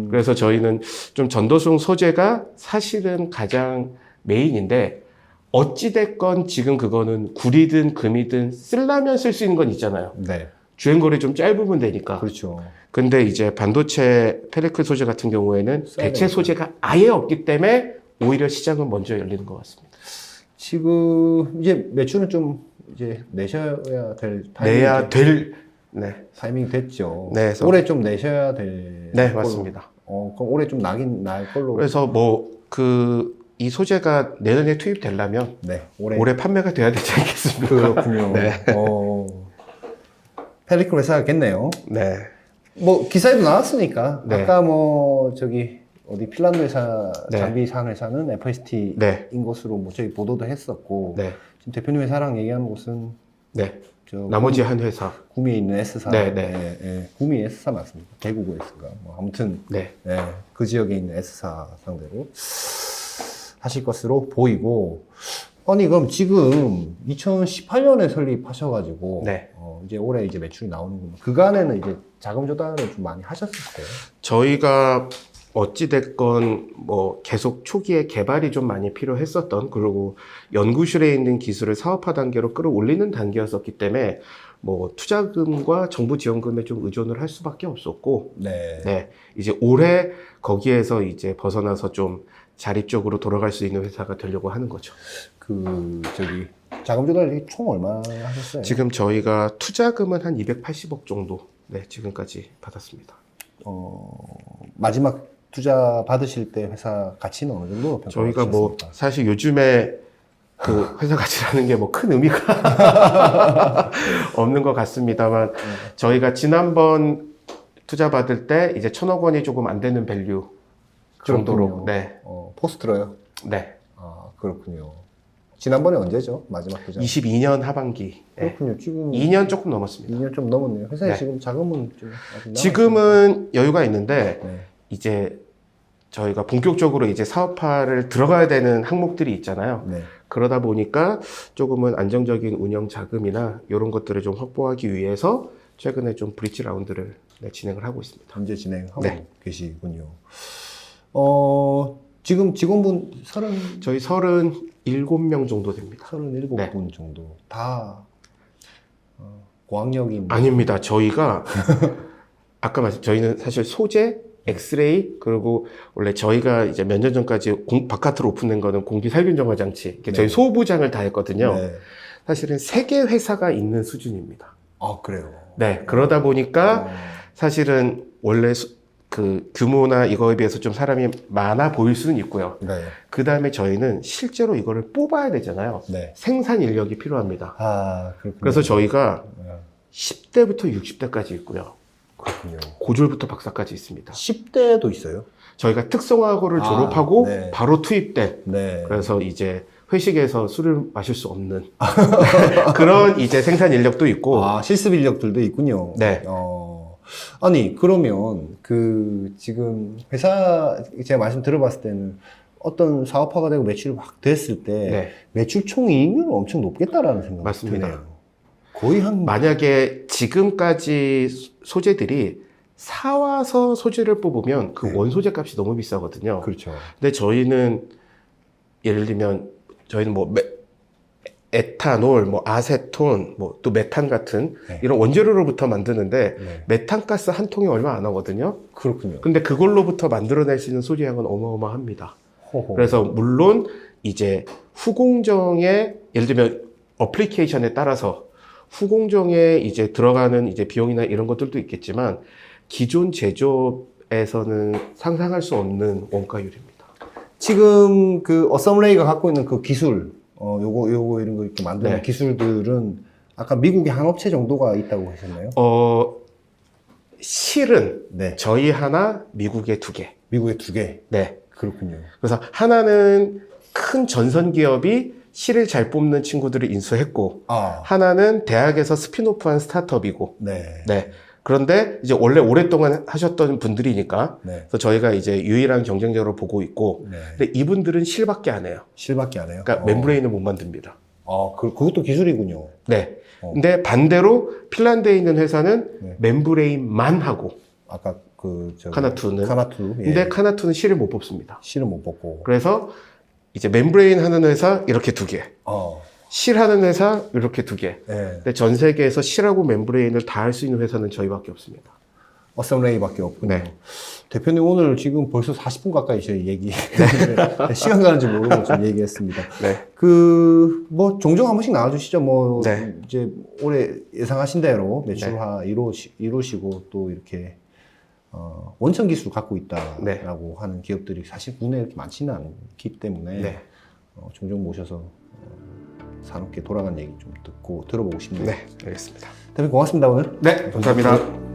[SPEAKER 2] 그래서 저희는 좀 전도성 소재가 사실은 가장 메인인데 어찌됐건 지금 그거는 구리든 금이든 쓰려면 쓸 수 있는 건 있잖아요.
[SPEAKER 1] 네.
[SPEAKER 2] 주행거리 좀 짧으면 되니까.
[SPEAKER 1] 그렇죠.
[SPEAKER 2] 근데 이제 반도체 펠리클 소재 같은 경우에는 대체
[SPEAKER 1] 되니까.
[SPEAKER 2] 소재가 아예 없기 때문에 오히려 시장은 먼저 열리는 것 같습니다.
[SPEAKER 1] 지금 이제 매출은 좀 이제 내셔야 될
[SPEAKER 2] 내야 될 네.
[SPEAKER 1] 타이밍이 됐죠.
[SPEAKER 2] 네, 그래서
[SPEAKER 1] 올해 좀 내셔야 될.
[SPEAKER 2] 네,
[SPEAKER 1] 걸로.
[SPEAKER 2] 맞습니다.
[SPEAKER 1] 그럼 올해 좀 나긴 날 걸로.
[SPEAKER 2] 그래서 이 소재가 내년에 투입되려면
[SPEAKER 1] 네,
[SPEAKER 2] 올해 판매가 돼야 되지 않겠습니까?
[SPEAKER 1] 그렇군요.
[SPEAKER 2] 네.
[SPEAKER 1] 펠리클 회사겠네요.
[SPEAKER 2] 네.
[SPEAKER 1] 뭐 기사에도 나왔으니까
[SPEAKER 2] 네.
[SPEAKER 1] 아까 뭐 저기 어디 핀란드 회사
[SPEAKER 2] 네.
[SPEAKER 1] 장비상 회사는 FST인
[SPEAKER 2] 네.
[SPEAKER 1] 것으로 뭐 저희 보도도 했었고
[SPEAKER 2] 네.
[SPEAKER 1] 지금 대표님 회사랑 얘기하는 곳은
[SPEAKER 2] 네.
[SPEAKER 1] 저
[SPEAKER 2] 나머지 한 회사.
[SPEAKER 1] 구미에 있는 S사.
[SPEAKER 2] 네, 네.
[SPEAKER 1] 예. 구미 S사 맞습니다. 대구구 S가. 뭐 아무튼
[SPEAKER 2] 네.
[SPEAKER 1] 예, 그 지역에 있는 S사 상대로 하실 것으로 보이고 아니 그럼 지금 2018년에 설립하셔가지고
[SPEAKER 2] 네.
[SPEAKER 1] 이제 올해 이제 매출이 나오는구나. 그간에는 이제 자금 조달을 좀 많이 하셨을 거예요.
[SPEAKER 2] 저희가 어찌됐건 뭐 계속 초기에 개발이 좀 많이 필요했었던 그리고 연구실에 있는 기술을 사업화 단계로 끌어올리는 단계였었기 때문에 뭐 투자금과 정부 지원금에 좀 의존을 할 수밖에 없었고
[SPEAKER 1] 네.
[SPEAKER 2] 네 이제 올해 거기에서 이제 벗어나서 좀 자립적으로 돌아갈 수 있는 회사가 되려고 하는 거죠.
[SPEAKER 1] 저기 자금 조달이 총 얼마 하셨어요?
[SPEAKER 2] 지금 저희가 투자금은 한 280억 정도 네 지금까지 받았습니다.
[SPEAKER 1] 마지막 투자 받으실 때 회사 가치는 어느 정도 평가하셨습니까?
[SPEAKER 2] 저희가 뭐 사실 요즘에 그 회사 가치라는 게 뭐 큰 의미가 없는 것 같습니다만 저희가 지난번 투자 받을 때 이제 1,000억 원이 조금 안 되는 밸류 정도로 네.
[SPEAKER 1] 포스트로요?
[SPEAKER 2] 네.
[SPEAKER 1] 그렇군요. 지난번에 언제죠? 마지막 투자?
[SPEAKER 2] 22년 하반기. 네.
[SPEAKER 1] 그렇군요. 지금
[SPEAKER 2] 2년 조금 넘었습니다.
[SPEAKER 1] 2년 좀 넘었네요. 회사에
[SPEAKER 2] 네.
[SPEAKER 1] 지금 자금은 좀 아직
[SPEAKER 2] 지금은 여유가 있는데
[SPEAKER 1] 네.
[SPEAKER 2] 이제 저희가 본격적으로 이제 사업화를 들어가야 되는 항목들이 있잖아요.
[SPEAKER 1] 네.
[SPEAKER 2] 그러다 보니까 조금은 안정적인 운영 자금이나 이런 것들을 좀 확보하기 위해서 최근에 좀 브릿지 라운드를 진행을 하고 있습니다.
[SPEAKER 1] 현재 진행하고
[SPEAKER 2] 네.
[SPEAKER 1] 계시군요. 지금 직원분
[SPEAKER 2] 저희 37명 정도 됩니다.
[SPEAKER 1] 37분
[SPEAKER 2] 네.
[SPEAKER 1] 정도 다 고학력인
[SPEAKER 2] 아닙니다. 저희가 아까 저희는 사실 소재, 엑스레이 그리고 원래 저희가 이제 몇 년 전까지 바깥으로 오픈된 거는 공기 살균 정화 장치 이렇게 저희
[SPEAKER 1] 네.
[SPEAKER 2] 소부장을 다 했거든요.
[SPEAKER 1] 네.
[SPEAKER 2] 사실은 3개 회사가 있는 수준입니다.
[SPEAKER 1] 그래요.
[SPEAKER 2] 네, 그러다 보니까 사실은 원래 그 규모나 이거에 비해서 좀 사람이 많아 보일 수는 있고요.
[SPEAKER 1] 네.
[SPEAKER 2] 그 다음에 저희는 실제로 이거를 뽑아야 되잖아요.
[SPEAKER 1] 네.
[SPEAKER 2] 생산 인력이 필요합니다.
[SPEAKER 1] 그렇군요.
[SPEAKER 2] 그래서 저희가
[SPEAKER 1] 네.
[SPEAKER 2] 10대부터 60대까지 있고요.
[SPEAKER 1] 그렇군요.
[SPEAKER 2] 고졸부터 박사까지 있습니다.
[SPEAKER 1] 10대도 있어요?
[SPEAKER 2] 저희가 특성화고를 졸업하고
[SPEAKER 1] 네.
[SPEAKER 2] 바로 투입된
[SPEAKER 1] 네.
[SPEAKER 2] 그래서 이제 회식에서 술을 마실 수 없는 그런 이제 생산 인력도 있고
[SPEAKER 1] 실습 인력들도 있군요.
[SPEAKER 2] 네.
[SPEAKER 1] 아니, 그러면 지금 회사 제가 말씀 들어봤을 때는 어떤 사업화가 되고 매출이 확 됐을 때
[SPEAKER 2] 네.
[SPEAKER 1] 매출 총이익률은 엄청 높겠다라는 생각이
[SPEAKER 2] 맞습니다.
[SPEAKER 1] 드네요. 거의
[SPEAKER 2] 만약에 지금까지 소재들이 사와서 소재를 뽑으면 그
[SPEAKER 1] 네.
[SPEAKER 2] 원소재 값이 너무 비싸거든요.
[SPEAKER 1] 그렇죠.
[SPEAKER 2] 근데 저희는 예를 들면 저희는 뭐 에탄올, 뭐 아세톤, 뭐 또 메탄 같은
[SPEAKER 1] 네.
[SPEAKER 2] 이런 원재료로부터 만드는데
[SPEAKER 1] 네.
[SPEAKER 2] 메탄가스 한 통이 얼마 안 하거든요.
[SPEAKER 1] 그렇군요.
[SPEAKER 2] 근데 그걸로부터 만들어낼 수 있는 소지량은 어마어마합니다.
[SPEAKER 1] 호호.
[SPEAKER 2] 그래서 물론 이제 후공정에 예를 들면 어플리케이션에 따라서 후공정에 이제 들어가는 이제 비용이나 이런 것들도 있겠지만 기존 제조업에서는 상상할 수 없는 원가율입니다.
[SPEAKER 1] 지금 그 어썸레이가 갖고 있는 그 기술, 요거 이런 거 이렇게 만드는
[SPEAKER 2] 네.
[SPEAKER 1] 기술들은 아까 미국의 한 업체 정도가 있다고 하셨나요?
[SPEAKER 2] 실은
[SPEAKER 1] 네.
[SPEAKER 2] 저희 하나, 미국에 2개.
[SPEAKER 1] 미국에 2개.
[SPEAKER 2] 네.
[SPEAKER 1] 그렇군요.
[SPEAKER 2] 그래서 하나는 큰 전선 기업이 실을 잘 뽑는 친구들을 인수했고,
[SPEAKER 1] 아,
[SPEAKER 2] 하나는 대학에서 스피노프한 스타트업이고,
[SPEAKER 1] 네.
[SPEAKER 2] 네. 그런데 이제 원래 오랫동안 하셨던 분들이니까,
[SPEAKER 1] 네.
[SPEAKER 2] 그래서 저희가 이제 유일한 경쟁자로 보고 있고,
[SPEAKER 1] 네.
[SPEAKER 2] 근데 이분들은 실밖에 안 해요.
[SPEAKER 1] 실밖에 안 해요.
[SPEAKER 2] 그러니까 멤브레인을 못 만듭니다.
[SPEAKER 1] 그것도 기술이군요.
[SPEAKER 2] 네.
[SPEAKER 1] 어.
[SPEAKER 2] 근데 반대로 핀란드에 있는 회사는
[SPEAKER 1] 네.
[SPEAKER 2] 멤브레인만 하고,
[SPEAKER 1] 아까
[SPEAKER 2] 카나투는.
[SPEAKER 1] 카나투. 예.
[SPEAKER 2] 근데 카나투는 실을 못 뽑습니다.
[SPEAKER 1] 실은 못 뽑고.
[SPEAKER 2] 그래서 이제 멤브레인 하는 회사 이렇게 2개, 실 하는 회사 이렇게 2개.
[SPEAKER 1] 예.
[SPEAKER 2] 근데 전 세계에서 실하고 멤브레인을 다 할 수 있는 회사는 저희밖에 없습니다.
[SPEAKER 1] 어썸레이밖에 없군요.
[SPEAKER 2] 네.
[SPEAKER 1] 대표님 오늘 지금 벌써 40분 가까이 저희 얘기 시간 가는 줄 모르고 좀 얘기했습니다.
[SPEAKER 2] 네.
[SPEAKER 1] 뭐 종종 한 번씩 나와주시죠. 뭐
[SPEAKER 2] 네.
[SPEAKER 1] 이제 올해 예상하신 대로 매출화 이루시고 또 이렇게 원천 기술 갖고 있다라고 하는 기업들이 사실 국내에 이렇게 많지는 않기 때문에
[SPEAKER 2] 네.
[SPEAKER 1] 종종 모셔서 산업계 돌아간 얘기 좀 듣고 들어보고 싶네요.
[SPEAKER 2] 네. 알겠습니다.
[SPEAKER 1] 대표님 고맙습니다 오늘.
[SPEAKER 2] 네. 감사합니다.